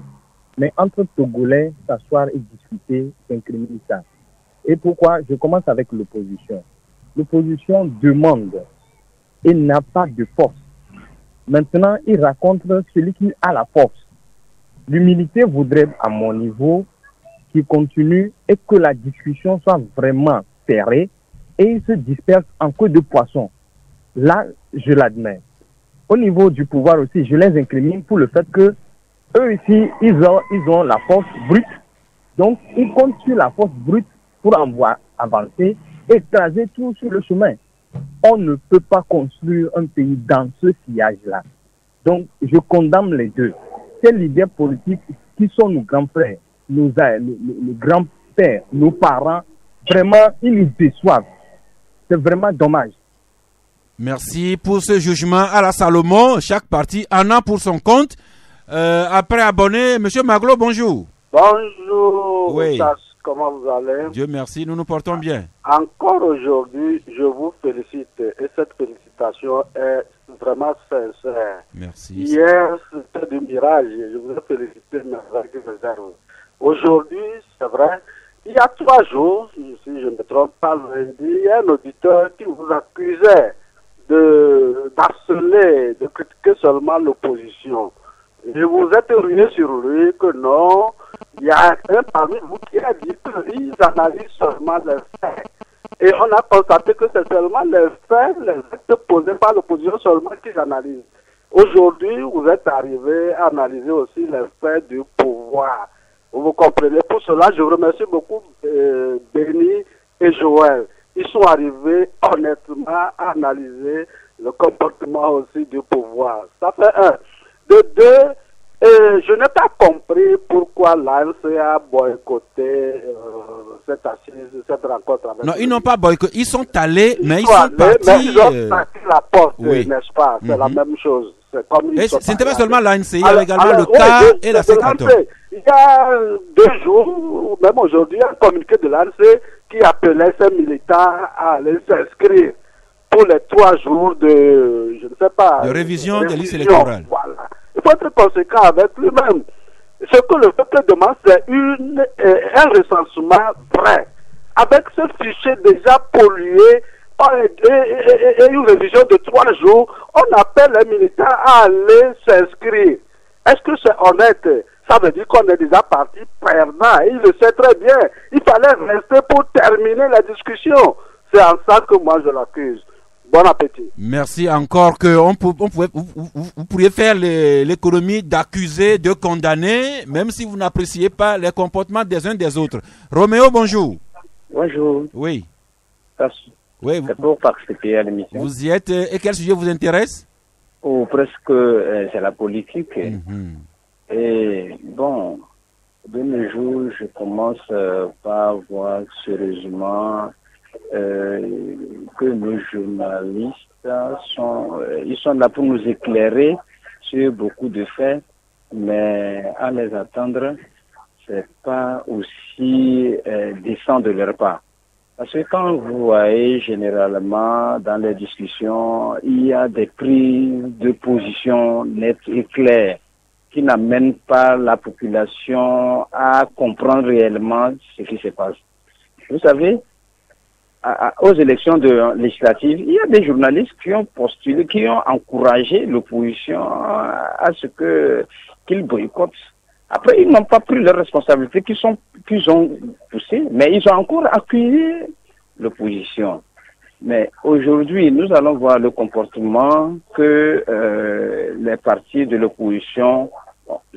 Mais entre Togolais, s'asseoir et discuter, j'incrimine ça. Et pourquoi? Je commence avec l'opposition. L'opposition demande et n'a pas de force. Maintenant, il raconte celui qui a la force. L'humilité voudrait, à mon niveau, qu'il continue et que la discussion soit vraiment serrée et il se disperse en queue de poisson. Là, je l'admets. Au niveau du pouvoir aussi, je les incrimine pour le fait que eux ici, ils ont la force brute. Donc, ils comptent sur la force brute pour avancer et écraser tout sur le chemin. On ne peut pas construire un pays dans ce sillage-là. Donc, je condamne les deux. Ces leaders politiques qui sont nos grands frères, nos grands-pères, nos parents, vraiment, ils nous déçoivent. C'est vraiment dommage. Merci pour ce jugement à la Salomon. Chaque parti en a pour son compte. Après abonné, Monsieur Maglo, bonjour. Bonjour. Oui. Comment vous allez? Dieu merci, nous nous portons bien. Encore aujourd'hui, je vous félicite et cette félicitation est vraiment sincère. Merci. Hier, c'était du mirage. Je vous ai félicité, mais avec réserve. Aujourd'hui, c'est vrai, il y a 3 jours, si je ne me trompe pas, lundi, il y a un auditeur qui vous accusait de d'harceler, de critiquer seulement l'opposition. Et vous êtes ruiné sur lui que non, il y a un parmi vous qui a dit qu'ils analysent seulement les faits. Et on a constaté que c'est seulement les faits, les actes posés par l'opposition seulement qu'ils analysent. Aujourd'hui, vous êtes arrivé à analyser aussi les faits du pouvoir. Vous comprenez? Pour cela, je vous remercie beaucoup, Béni et Joël. Ils sont arrivés honnêtement à analyser le comportement aussi du pouvoir. Ça fait un. De deux, je n'ai pas compris pourquoi l'ANC a boycotté cette assise, cette rencontre avec... Non, ils n'ont pas boycotté. Ils sont allés, mais ils sont sont partis... Mais ils ont claqué la porte, n'est-ce pas? C'est la même chose. Ce n'était pas seulement l'ANC, il y avait également le CA et la C14. Il y a 2 jours, ou même aujourd'hui, un communiqué de l'ANC qui appelait ces militants à aller s'inscrire pour les 3 jours de, je ne sais pas... De révision des listes électorales. Voilà. Il faut être conséquent avec lui-même. Ce que le peuple demande, c'est un recensement vrai. Avec ce fichier déjà pollué, et une révision de 3 jours, on appelle les militants à aller s'inscrire. Est-ce que c'est honnête? Ça veut dire qu'on est déjà parti perdant. Il le sait très bien. Il fallait rester pour terminer la discussion. C'est en ça que moi je l'accuse. Bon appétit. Merci encore que vous pourriez faire l'économie d'accuser, de condamner, même si vous n'appréciez pas les comportements des uns des autres. Roméo, bonjour. Bonjour. Oui. Oui, c'est pour participer à l'émission. Vous y êtes. Et quel sujet vous intéresse? Oh, presque, c'est la politique. Et bon, de nos jours, je commence par voir sérieusement que nos journalistes ils sont là pour nous éclairer sur beaucoup de faits, mais à les attendre, c'est pas aussi décent de leur part. Parce que quand vous voyez généralement dans les discussions, il y a des prises de position nettes et claires qui n'amènent pas la population à comprendre réellement ce qui se passe. Vous savez, aux élections législatives, il y a des journalistes qui ont postulé, qui ont encouragé l'opposition à ce qu'ils boycottent. Après, ils n'ont pas pris leurs responsabilités qu'ils ont poussées, mais ils ont encore accusé l'opposition. Mais aujourd'hui, nous allons voir le comportement que les partis de l'opposition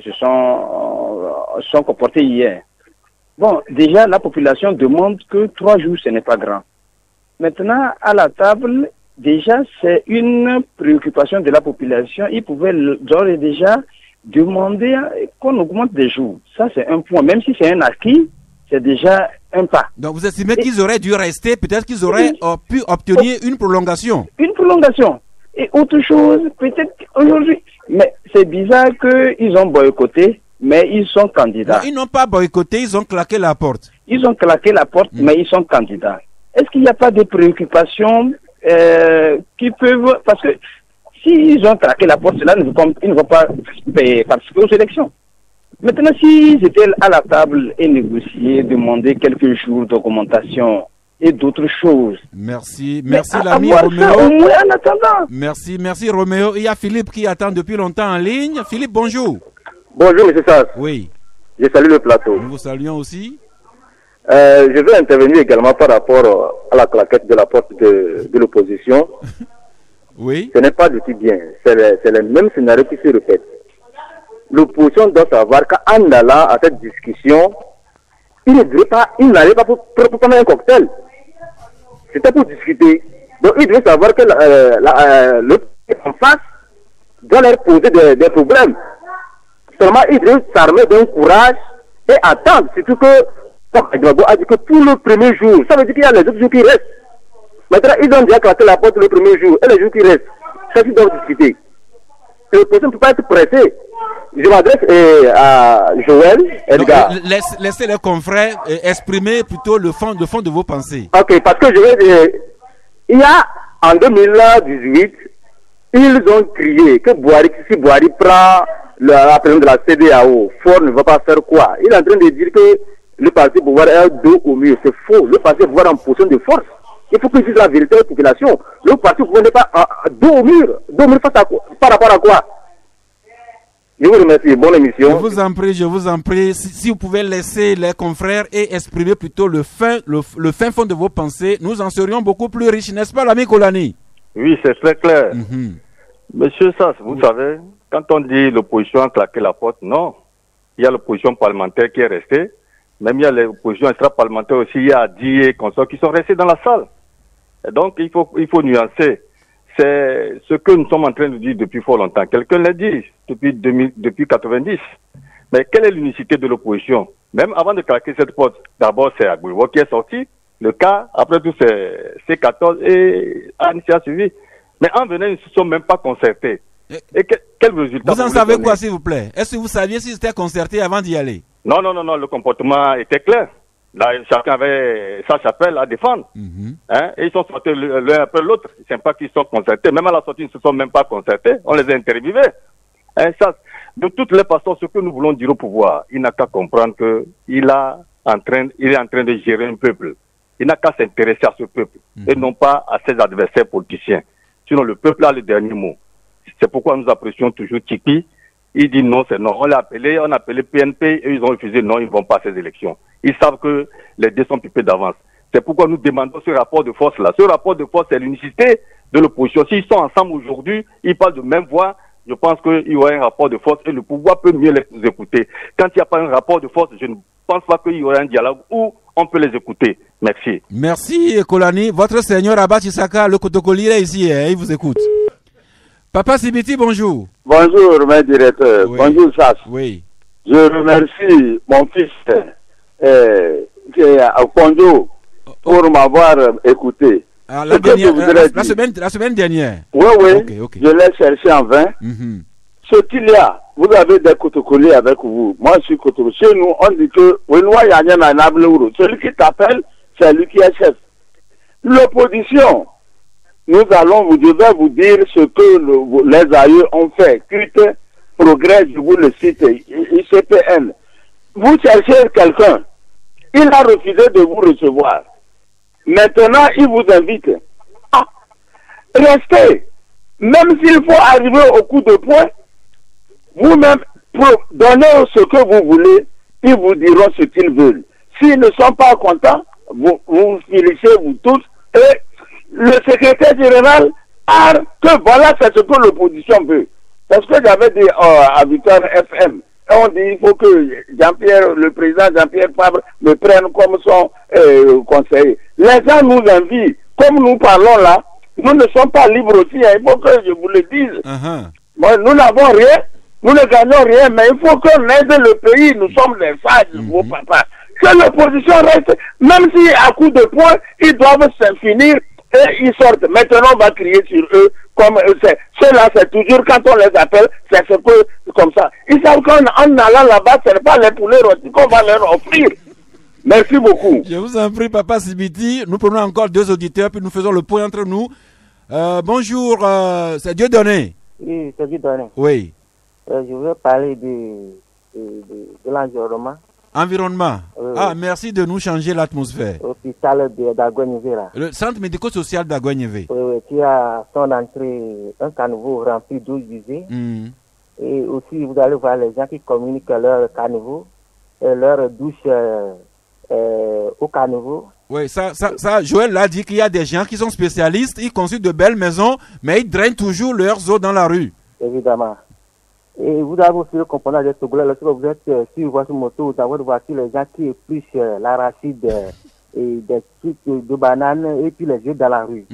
se sont comportés hier. Bon, déjà, la population demande que 3 jours, ce n'est pas grand. Maintenant, à la table, déjà, c'est une préoccupation de la population. Ils pouvaient d'ores et déjà demander qu'on augmente des jours. Ça, c'est un point. Même si c'est un acquis, c'est déjà un pas. Donc, vous estimez qu'ils auraient dû rester, peut-être qu'ils auraient pu obtenir une prolongation. Une prolongation. Et autre chose, peut-être aujourd'hui. Mais c'est bizarre qu'ils ont boycotté, mais ils sont candidats. Non, ils n'ont pas boycotté, ils ont claqué la porte. Ils ont claqué la porte, mais ils sont candidats. Est-ce qu'il n'y a pas de préoccupations qui peuvent... Parce que s'ils ont claqué la porte, cela ils ne vont pas participer aux élections. Maintenant, s'ils étaient à la table et négocier, demander quelques jours d'augmentation et d'autres choses. Merci l'ami Roméo. Au moins en attendant. Merci Roméo. Il y a Philippe qui attend depuis longtemps en ligne. Philippe, bonjour. Bonjour, M. Sass. Oui. Je salue le plateau. Nous vous saluons aussi. Je veux intervenir également par rapport à la claquette de la porte de l'opposition. Oui. Ce n'est pas du tout bien. C'est le même scénario qui se répète. L'opposition doit savoir qu'en allant à cette discussion, il n'allait pas pour prendre un cocktail. C'était pour discuter. Donc il devait savoir que l'autre en face doit leur poser des problèmes. Seulement il devait s'armer d'un courage et attendre. Surtout que Gbagbo a dit que pour le premier jour, ça veut dire qu'il y a les autres jours qui restent. Maintenant, ils ont déjà claqué la porte le premier jour, et les jours qui restent, ça ils doivent discuter. Et le président ne peut pas être pressé. Je m'adresse à Joël, Edgar. Laissez les confrères exprimer plutôt le fond de vos pensées. Ok, parce que je vais dire, il y a en 2018, ils ont crié que si Boari prend la présidence de la CEDEAO, Ford ne va pas faire quoi? Il est en train de dire que le parti pouvoir est dos au mur. C'est faux. Le parti pouvoir en position de force. Il faut qu'ils disent la vérité aux populations. Le parti, vous n'est pas dos au mur face à quoi, par rapport à quoi? Je vous remercie, bonne émission. Je vous en prie. Si vous pouvez laisser les confrères et exprimer plutôt le fin fond de vos pensées, nous en serions beaucoup plus riches, n'est-ce pas, l'ami Kolani? Oui, c'est très clair. Monsieur Sass, vous savez, quand on dit l'opposition a claqué la porte, non. Il y a l'opposition parlementaire qui est restée. Même il y a l'opposition extra-parlementaire aussi, il y a Adi et consorts qui sont restés dans la salle. Et donc, il faut nuancer. C'est ce que nous sommes en train de dire depuis fort longtemps. Quelqu'un l'a dit depuis 90. Mais quelle est l'unicité de l'opposition? Même avant de claquer cette porte, d'abord c'est Agbouivo qui est sorti. Le cas, après tout, c'est C14 et Anissa a suivi. Mais en venant, ils ne se sont même pas concertés. Et quel résultat? Vous en savez quoi, s'il vous plaît? Est-ce que vous saviez s'ils étaient concertés avant d'y aller? Non, le comportement était clair. Là, chacun avait sa chapelle à défendre. Et ils sont sortis l'un après l'autre. C'est pas qu'ils sont concertés. Même à la sortie, ils ne se sont même pas concertés. On les a interviewés. De toutes les façons, ce que nous voulons dire au pouvoir, il n'a qu'à comprendre qu'il est en train de gérer un peuple. Il n'a qu'à s'intéresser à ce peuple et non pas à ses adversaires politiciens. Sinon, le peuple a le dernier mot. C'est pourquoi nous apprécions toujours Tiki. Il dit non, c'est non. On a appelé PNP et ils ont refusé non, ils ne vont pas à ces élections. Ils savent que les dés sont pipés d'avance. C'est pourquoi nous demandons ce rapport de force-là. Ce rapport de force, c'est l'unicité de l'opposition. S'ils sont ensemble aujourd'hui, ils parlent de même voix. Je pense qu'il y aura un rapport de force et le pouvoir peut mieux les écouter. Quand il n'y a pas un rapport de force, je ne pense pas qu'il y aura un dialogue où on peut les écouter. Merci. Merci, Kolani. Votre seigneur Abba Chisaka, le Kotokoli est ici, il vous écoute. Papa Sibiti, bonjour. Bonjour, mes directeurs. Oui. Bonjour, Sass. Oui. Je remercie mon fils Kondo pour m'avoir écouté. Ah, la semaine dernière. Oui. Okay. Je l'ai cherché en vain. Ce qu'il y a, vous avez des cotocolés avec vous. Moi, je suis cotocolé. Chez nous, on dit que celui qui t'appelle, c'est lui qui est chef. L'opposition, je vais vous dire ce que les aïeux ont fait. Culte, progrès, je vous le cite, ICPN. Vous cherchez quelqu'un. Il a refusé de vous recevoir. Maintenant, il vous invite. Restez. Même s'il faut arriver au coup de poing, vous-même, donnez ce que vous voulez, ils vous diront ce qu'ils veulent. S'ils ne sont pas contents, vous finissez vous tous. Et le secrétaire général a que voilà, c'est ce que l'opposition veut. Parce que j'avais dit à Victor FM, on dit il faut que le président Jean-Pierre Fabre me prenne comme son conseiller. Les gens nous envient. Comme nous parlons là, nous ne sommes pas libres aussi. Il faut que je vous le dise. Bon, nous n'avons rien, nous ne gagnons rien, mais il faut qu'on aide le pays. Nous sommes les sages, vos papas. Que l'opposition reste, même si à coup de poing, ils doivent s'infinir et ils sortent. Maintenant, on va crier sur eux comme ceux-là, c'est toujours quand on les appelle, c'est ce que, comme ça. Ils savent qu'en allant là-bas, ce n'est pas les poulets rôtis qu'on va leur offrir. Merci beaucoup. Je vous en prie, Papa Sibiti. Nous prenons encore 2 auditeurs, puis nous faisons le point entre nous. Bonjour, c'est Dieudonné. Oui, c'est Dieudonné. Oui. Je veux parler de l'environnement. Environnement. Merci de nous changer l'atmosphère. Hôpital d'Aguanyévé là. Le centre médico-social d'Aguanyévé. Oui, qui a son entrée, un caniveau rempli d'eau usée. Et aussi, vous allez voir les gens qui communiquent leur caniveau et leur douche au caniveau. Oui, ça, Joël l'a dit qu'il y a des gens qui sont spécialistes, ils construisent de belles maisons, mais ils drainent toujours leurs eaux dans la rue. Évidemment. Et vous avez aussi le component des Togolais, lorsque vous êtes sur votre moto, dans votre voiture, les gens qui épluchent l'arachide et des trucs de bananes et puis les jeux dans la rue.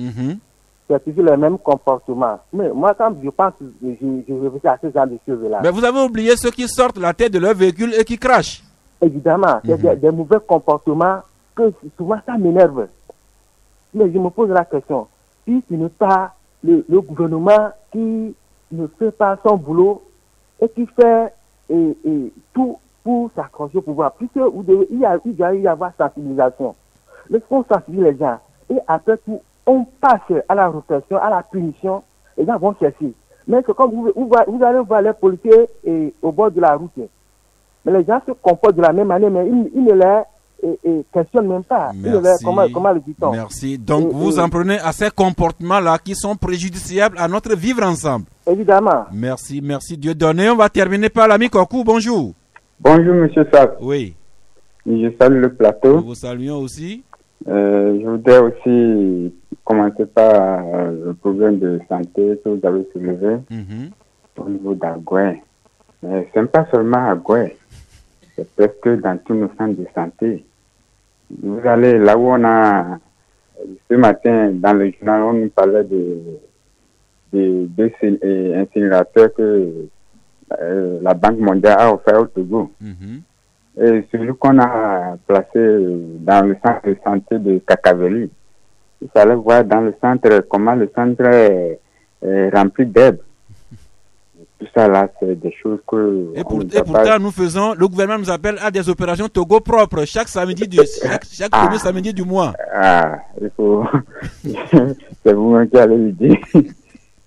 C'est toujours le même comportement. Mais moi, quand je pense, je réfléchis à ce genre de choses-là. Mais vous avez oublié ceux qui sortent la tête de leur véhicule et qui crachent. Évidemment, c'est des mauvais comportements que souvent ça m'énerve. Mais je me pose la question, si ce n'est pas le gouvernement qui ne fait pas son boulot, et qui fait tout pour s'accrocher au pouvoir. Puisque il doit y avoir sensibilisation. Lorsqu'on sensibilise les gens, et après tout, on passe à la répression, à la punition, les gens vont chercher. Mais c'est comme vous allez voir les policiers au bord de la route. Mais les gens se comportent de la même manière, mais ils ne les questionnent même pas. Merci. Comment le dit-on? Merci. Donc vous en prenez à ces comportements-là qui sont préjudiciables à notre vivre ensemble. Évidemment. Merci Dieudonné. On va terminer par l'ami Kokou. Bonjour. Bonjour Monsieur Sack. Oui. Je salue le plateau. Nous vous saluons aussi. Je voudrais aussi commencer par le problème de santé que vous avez soulevé au niveau d'Agoué. Mais ce n'est pas seulement Agoué, c'est presque dans tous nos centres de santé. Vous allez là où on a, ce matin, dans le journal, on nous parlait de incinérateurs que la Banque mondiale a offert au Togo. Et celui qu'on a placé dans le centre de santé de Kakaveli, il fallait voir dans le centre comment le centre est rempli d'herbes. Tout ça là, c'est des choses que... Et pourtant, nous faisons, le gouvernement nous appelle à des opérations Togo propres chaque samedi chaque premier samedi du mois. Il faut... c'est vous-même qui allez le dire.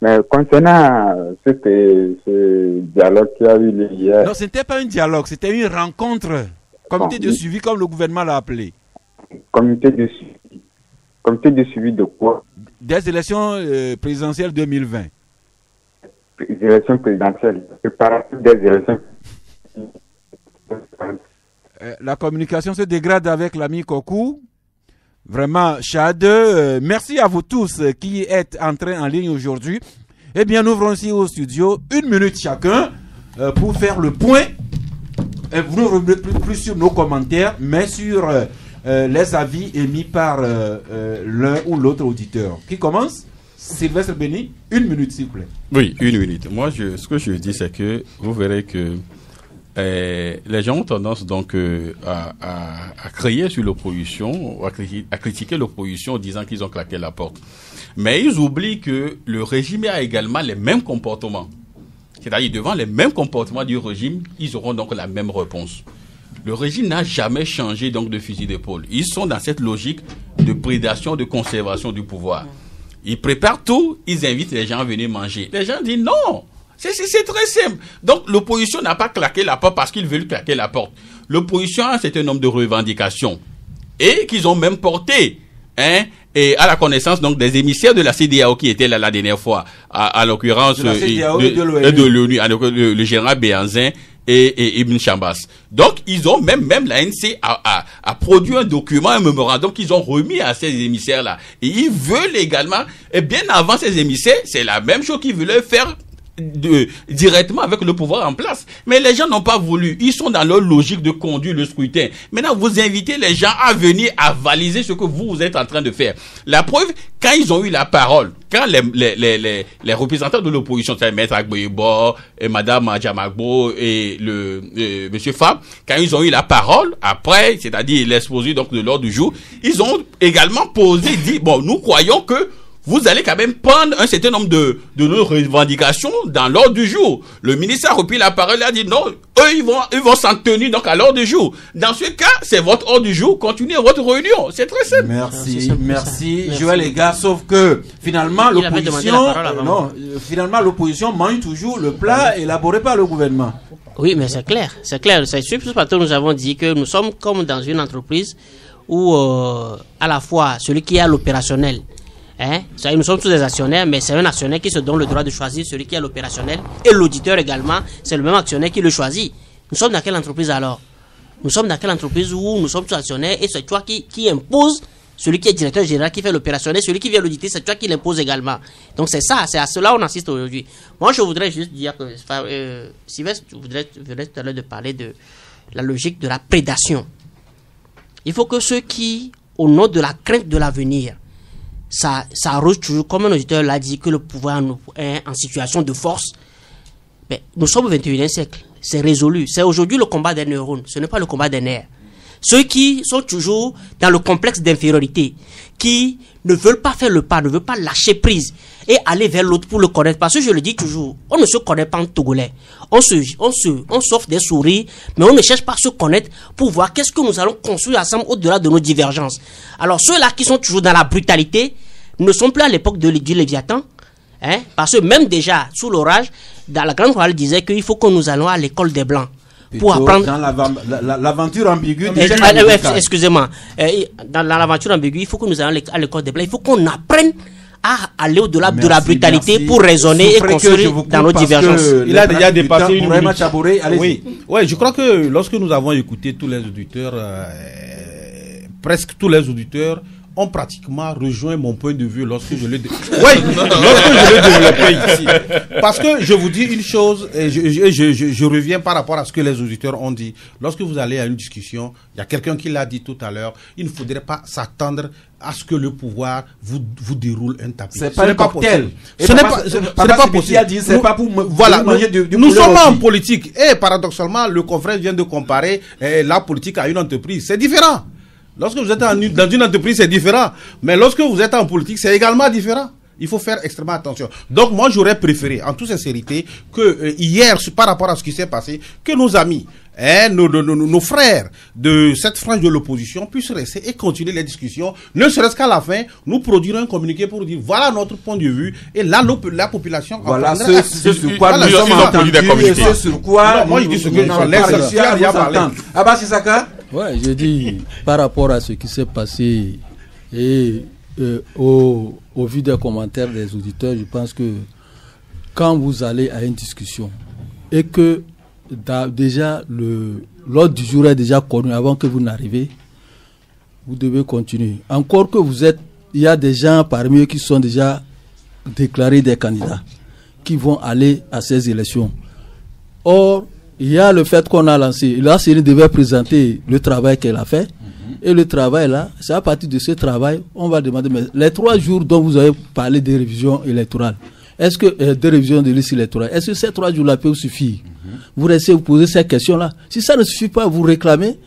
Mais concernant ce dialogue qui a eu lieu hier... Non, ce n'était pas un dialogue, c'était une rencontre. Comité de suivi, comme le gouvernement l'a appelé. Comité de suivi de quoi? Des élections présidentielles 2020. Des élections présidentielles. Préparation des élections. La communication se dégrade avec l'ami Kokou. Vraiment, Chad, merci à vous tous qui êtes entrés en ligne aujourd'hui. Eh bien, nous ouvrons ici au studio 1 minute chacun pour faire le point. Vous ne revenez plus sur nos commentaires, mais sur les avis émis par l'un ou l'autre auditeur. Qui commence? Sylvestre Béni, 1 minute s'il vous plaît. Oui, 1 minute. Moi, ce que je dis, c'est que vous verrez que les gens ont tendance donc à crier sur l'opposition, à critiquer l'opposition en disant qu'ils ont claqué la porte. Mais ils oublient que le régime a également les mêmes comportements. C'est-à-dire, devant les mêmes comportements du régime, ils auront donc la même réponse. Le régime n'a jamais changé donc de fusil d'épaule. Ils sont dans cette logique de prédation, de conservation du pouvoir. Ils préparent tout, ils invitent les gens à venir manger. Les gens disent non. C'est très simple. Donc, l'opposition n'a pas claqué la porte parce qu'ils veulent claquer la porte. L'opposition a un certain nombre de revendications et qu'ils ont même porté, et à la connaissance donc des émissaires de la CEDEAO qui étaient là la dernière fois, à l'occurrence de l'ONU, le général Béhanzin et Ibn Chambas. Donc, ils ont même l'ANC a produit un document, un mémorandum qu'ils ont remis à ces émissaires-là. Et ils veulent également, et bien avant ces émissaires, c'est la même chose qu'ils voulaient faire directement avec le pouvoir en place. Mais les gens n'ont pas voulu. Ils sont dans leur logique de conduire le scrutin. Maintenant, vous invitez les gens à venir avaliser ce que vous êtes en train de faire. La preuve, quand ils ont eu la parole, quand les représentants de l'opposition, c'est Maître Agboyebo, et Madame Adjamagbo et Monsieur Fab, quand ils ont eu la parole, après, c'est-à-dire l'exposé donc de l'ordre du jour, ils ont également dit, bon, nous croyons que vous allez quand même prendre un certain nombre de nos revendications dans l'ordre du jour. Le ministre a repris la parole et a dit non, eux ils vont s'en tenir donc à l'ordre du jour. Dans ce cas, c'est votre ordre du jour, continuez votre réunion. C'est très simple. Merci. Joël les gars, sauf que finalement l'opposition mange toujours le plat élaboré par le gouvernement. Oui, mais c'est clair. C'est sûr parce que nous avons dit que nous sommes comme dans une entreprise où à la fois celui qui a l'opérationnel, nous sommes tous des actionnaires, mais c'est un actionnaire qui se donne le droit de choisir celui qui a l'opérationnel, et l'auditeur également, c'est le même actionnaire qui le choisit. Nous sommes dans quelle entreprise alors? Nous sommes dans quelle entreprise où nous sommes tous actionnaires et c'est toi qui impose celui qui est directeur général, qui fait l'opérationnel, celui qui vient l'auditer, c'est toi qui l'impose également. Donc c'est ça, c'est à cela on assiste aujourd'hui. Moi je voudrais juste dire que Sylvestre, je voudrais tout à l'heure de parler de la logique de la prédation. Il faut que ceux qui, au nom de la crainte de l'avenir, ça arrose toujours, comme un auditeur l'a dit, que le pouvoir est en situation de force. Mais nous sommes au 21e siècle. C'est résolu. C'est aujourd'hui le combat des neurones. Ce n'est pas le combat des nerfs. Ceux qui sont toujours dans le complexe d'infériorité, qui ne veulent pas faire le pas, ne veulent pas lâcher prise et aller vers l'autre pour le connaître. Parce que je le dis toujours, on ne se connaît pas en Togolais. On s'offre des sourires, mais on ne cherche pas à se connaître pour voir qu'est-ce que nous allons construire ensemble au-delà de nos divergences. Alors ceux-là qui sont toujours dans la brutalité ne sont plus à l'époque du Léviathan, parce que même déjà, sous l'orage, dans la grande chorale disait qu'il faut que nous allons à l'école des Blancs pour apprendre. Dans l'aventure ambiguë. Excusez-moi. Dans l'aventure ambiguë, il faut que nous allions à l'école des Blancs. Il faut qu'on apprenne à aller au-delà de la brutalité pour raisonner et construire dans nos divergences. Il a déjà dépassé une minute. Oui, je crois que lorsque nous avons écouté tous les auditeurs, presque tous les auditeurs ont pratiquement rejoint mon point de vue lorsque je l'ai développé ici. Parce que je vous dis une chose, et je reviens par rapport à ce que les auditeurs ont dit. Lorsque vous allez à une discussion, il y a quelqu'un qui l'a dit tout à l'heure, il ne faudrait pas s'attendre à ce que le pouvoir vous déroule un tapis. C'est pas un cocktail. Ce n'est pas possible. C'est pas pour voilà, nous sommes en politique. Et paradoxalement, le confrère vient de comparer la politique à une entreprise. C'est différent. Lorsque vous êtes dans une entreprise, c'est différent. Mais lorsque vous êtes en politique, c'est également différent. Il faut faire extrêmement attention. Donc, moi, j'aurais préféré, en toute sincérité, que hier, par rapport à ce qui s'est passé, que nos amis, nos frères de cette frange de l'opposition puissent rester et continuer les discussions. Ne serait-ce qu'à la fin, nous produirons un communiqué pour dire voilà notre point de vue. Et là, la population... Voilà ce sur quoi nous sommes entendus et ce sur quoi moi, je dis ce que nous n'avons pas réussi à vous entendre. Abbas Sissaka? Ouais, je dis par rapport à ce qui s'est passé et au vu des commentaires des auditeurs, je pense que quand vous allez à une discussion et que déjà l'ordre du jour est déjà connu avant que vous n'arrivez, vous devez continuer. Encore que il y a des gens parmi eux qui sont déjà déclarés des candidats qui vont aller à ces élections. Or, il y a le fait qu'on a lancé. La Série devait présenter le travail qu'elle a fait. Et le travail là, c'est à partir de ce travail, on va demander, mais les 3 jours dont vous avez parlé des révisions électorales, est-ce que des révisions de liste électorale, est-ce que ces 3 jours-là peuvent suffire? Vous restez vous poser ces questions-là. Si ça ne suffit pas, vous réclamez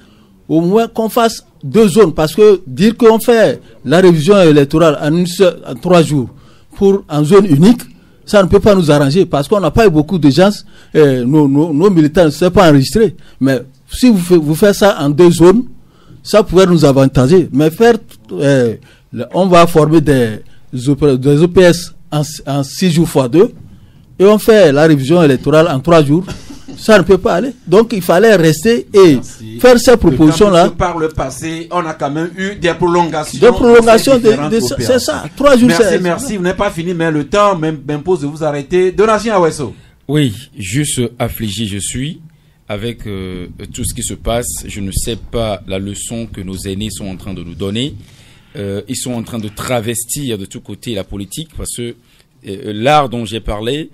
au moins qu'on fasse 2 zones. Parce que dire qu'on fait la révision électorale en 3 jours en zone unique, ça ne peut pas nous arranger parce qu'on n'a pas eu beaucoup de gens, nos militants ne sont pas enregistrés. Mais si vous faites ça en 2 zones, ça pourrait nous avantager. Mais on va former des OPS en 6 jours x 2 et on fait la révision électorale en 3 jours. Ça ne peut pas aller. Donc il fallait rester et faire ces propositions-là. Par le passé, on a quand même eu des prolongations. C'est ça. 3 jours. Merci. Vous n'avez pas fini, mais le temps m'impose de vous arrêter. Donatien Awesso. Oui, juste affligé je suis avec tout ce qui se passe. Je ne sais pas la leçon que nos aînés sont en train de nous donner. Ils sont en train de travestir de tous côtés la politique parce que l'art dont j'ai parlé,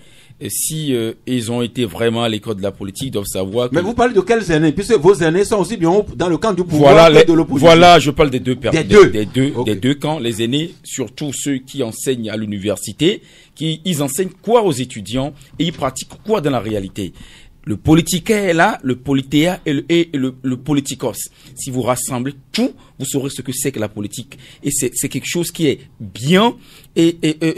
si ils ont été vraiment à l'école de la politique, ils doivent savoir que... Mais vous parlez de quels aînés? Puisque vos aînés sont aussi bien dans le camp du pouvoir que de l'opposition. Voilà, je parle des deux des deux camps. Les aînés, surtout ceux qui enseignent à l'université, ils enseignent quoi aux étudiants et ils pratiquent quoi dans la réalité. Le politica est là, le politéa et le politikos. Si vous rassemblez tout, vous saurez ce que c'est que la politique. Et c'est quelque chose qui est bien. Et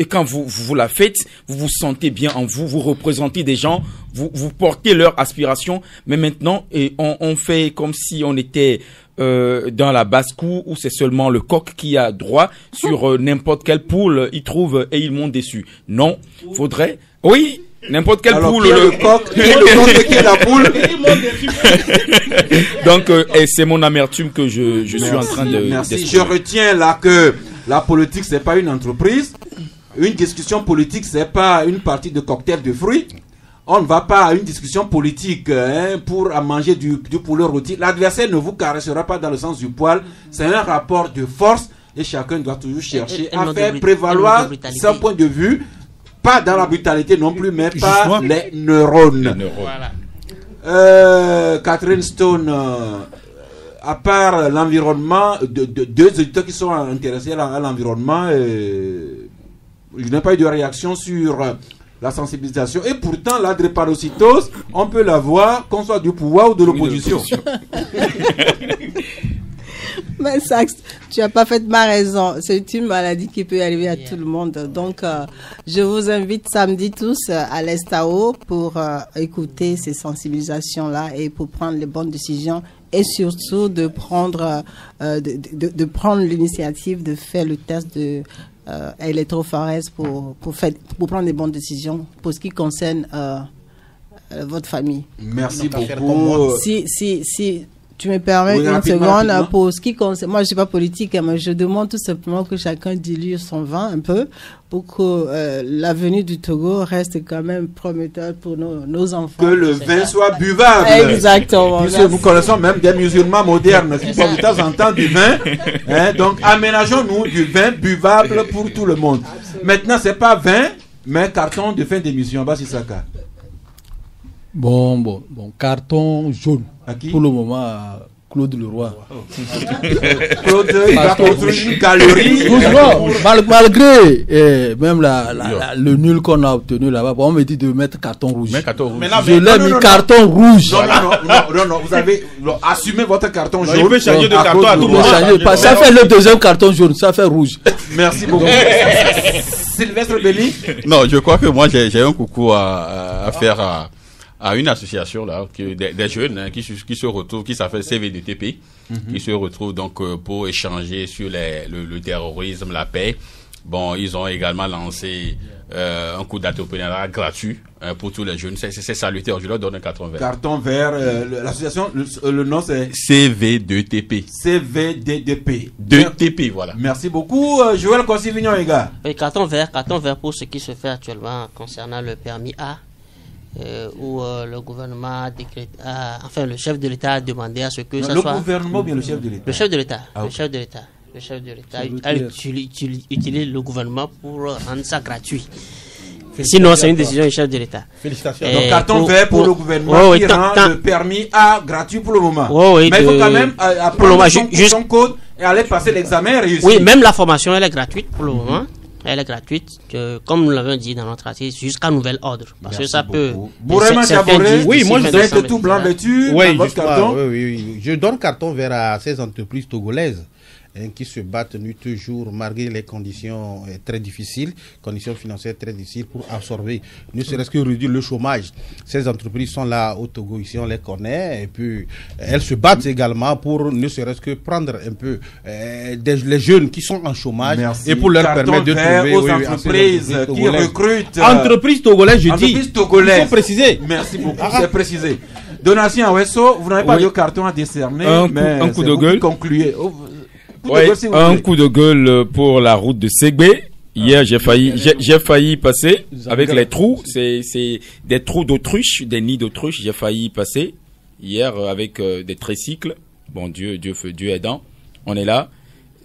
quand vous la faites, vous vous sentez bien en vous. Vous représentez des gens, vous portez leurs aspirations. Mais maintenant, on fait comme si on était dans la basse-cour où c'est seulement le coq qui a droit sur n'importe quelle poule. Il trouve et il monte dessus. Non, faudrait... Oui. N'importe quelle poule, le coq, qui est la poule. Donc, c'est mon amertume que je suis en train de... Merci. Je retiens là que la politique, c'est pas une entreprise. Une discussion politique, c'est pas une partie de cocktail de fruits. On ne va pas à une discussion politique pour manger du poulet rôti. L'adversaire ne vous caressera pas dans le sens du poil. C'est un rapport de force et chacun doit toujours chercher à faire prévaloir son point de vue. Pas dans la brutalité non plus, mais par les neurones. Voilà. Catherine Stone, à part l'environnement, deux auditeurs qui sont intéressés à l'environnement, je n'ai pas eu de réaction sur la sensibilisation. Et pourtant, la drépanocytose, on peut la voir, qu'on soit du pouvoir ou de l'opposition. Mais Sax, tu n'as pas parfaitement raison. C'est une maladie qui peut arriver à tout le monde. Donc, je vous invite samedi tous à l'Estao pour écouter ces sensibilisations-là et pour prendre les bonnes décisions et surtout de prendre l'initiative de faire le test de électrophorèse pour prendre les bonnes décisions pour ce qui concerne votre famille. Merci beaucoup. Si tu me permets une seconde, pour ce qui concerne, moi je ne suis pas politique, mais je demande tout simplement que chacun dilue son vin un peu pour que l'avenir du Togo reste quand même prometteur pour nos enfants. Que le vin soit buvable. Exactement. Puisque nous connaissons même des musulmans modernes qui boivent de temps en temps du vin. Donc aménageons-nous du vin buvable pour tout le monde. Maintenant, ce n'est pas vin, mais carton de fin d'émission. Bassisaka. Bon, carton jaune. Pour le moment, Claude Leroy. Claude, il va construire une galerie. Malgré même le nul qu'on a obtenu là-bas, on me dit de mettre carton rouge. Je l'ai mis carton rouge. Non, vous avez assumé votre carton jaune. Il peut changer de carton à tout moment. Ça fait le deuxième carton jaune, ça fait rouge. Merci beaucoup. Sylvestre Belli. Non, je crois que moi j'ai un coucou à faire à une association là, des jeunes qui se retrouvent, qui s'appelle CVDTP, qui se retrouvent donc pour échanger sur le terrorisme, la paix. Bon, ils ont également lancé un coup d'entrepreneuriat gratuit pour tous les jeunes. C'est salutaire. Je leur donne un carton vert. Carton vert. L'association, le nom c'est CV2TP. CVDTP. 2TP, voilà. Merci beaucoup, Joël Kossi-Vignon, les gars. Oui, carton vert pour ce qui se fait actuellement concernant le permis A. Où le gouvernement a décrété, enfin le chef de l'État a demandé à ce que ça soit... Le gouvernement ou bien le chef de l'État? Le chef de l'État. Ah, le chef de l'État. Le chef de l'État utilise le gouvernement pour rendre ça gratuit. Sinon, c'est une décision du chef de l'État. Félicitations. Donc, carton vert pour le gouvernement qui rend le permis A gratuit pour le moment. Mais il faut quand même apprendre son code et aller passer l'examen et réussir. Oui, même la formation, elle est gratuite pour le moment. Elle est gratuite, comme nous l'avons dit dans notre article, jusqu'à nouvel ordre. Parce que ça peut. Bourema Chaboré, oui, moi je donne tout blanc vêtu. Oui, je donne carton vert à ces entreprises togolaises qui se battent nuit et jour malgré les conditions très difficiles, conditions financières très difficiles pour absorber, ne serait-ce que réduire le chômage. Ces entreprises sont là au Togo, ici on les connaît, et puis elles se battent également pour ne serait-ce que prendre un peu les jeunes qui sont en chômage. Merci. Et pour leur permettre de trouver aux entreprises qui recrutent. Entreprises togolaises, je dis. Entreprises togolaises. Il faut préciser. Merci beaucoup, c'est précisé. Donatien Awesso, vous n'avez pas de carton à décerner, un coup de gueule. Concluez. Un coup de gueule pour la route de Ségbé. Hier, j'ai failli passer avec les trous. C'est des trous d'autruche, des nids d'autruche. J'ai failli passer hier avec des tricycles. Bon, Dieu aidant. On est là.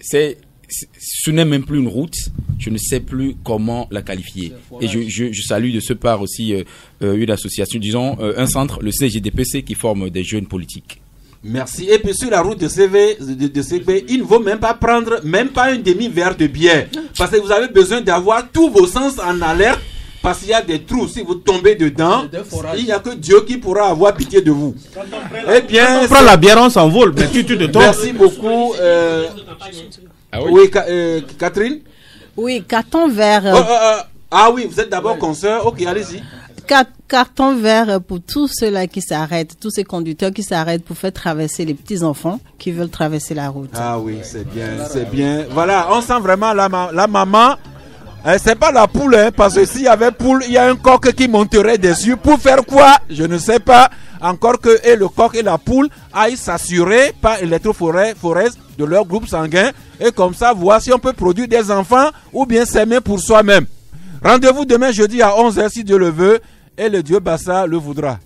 Ce n'est même plus une route. Je ne sais plus comment la qualifier. Et je salue de ce part aussi une association, disons un centre, le CGDPC, qui forme des jeunes politiques. Merci. Et puis sur la route de CB, il ne faut même pas prendre même pas un demi-verre de bière. Parce que vous avez besoin d'avoir tous vos sens en alerte. Parce qu'il y a des trous. Si vous tombez dedans, il n'y a que Dieu qui pourra avoir pitié de vous. Eh bien, quand on prend la bière, on s'envole. Mais tu te tombes. Merci beaucoup. Oui, Catherine? Oui, carton vert. Ah oui, vous êtes d'abord consoeur. Ok, allez-y. Carton vert pour tous ceux-là qui s'arrêtent, tous ces conducteurs qui s'arrêtent pour faire traverser les petits-enfants qui veulent traverser la route. Ah oui, c'est bien, c'est bien. Voilà, on sent vraiment la maman. C'est pas la poule, parce que s'il y avait poule, il y a un coq qui monterait dessus. Pour faire quoi? Je ne sais pas. Encore que et le coq et la poule aillent s'assurer par électrophorèse de leur groupe sanguin. Et comme ça, voir si on peut produire des enfants ou bien s'aimer pour soi-même. Rendez-vous demain jeudi à 11h si Dieu le veut et le Dieu Bassa le voudra.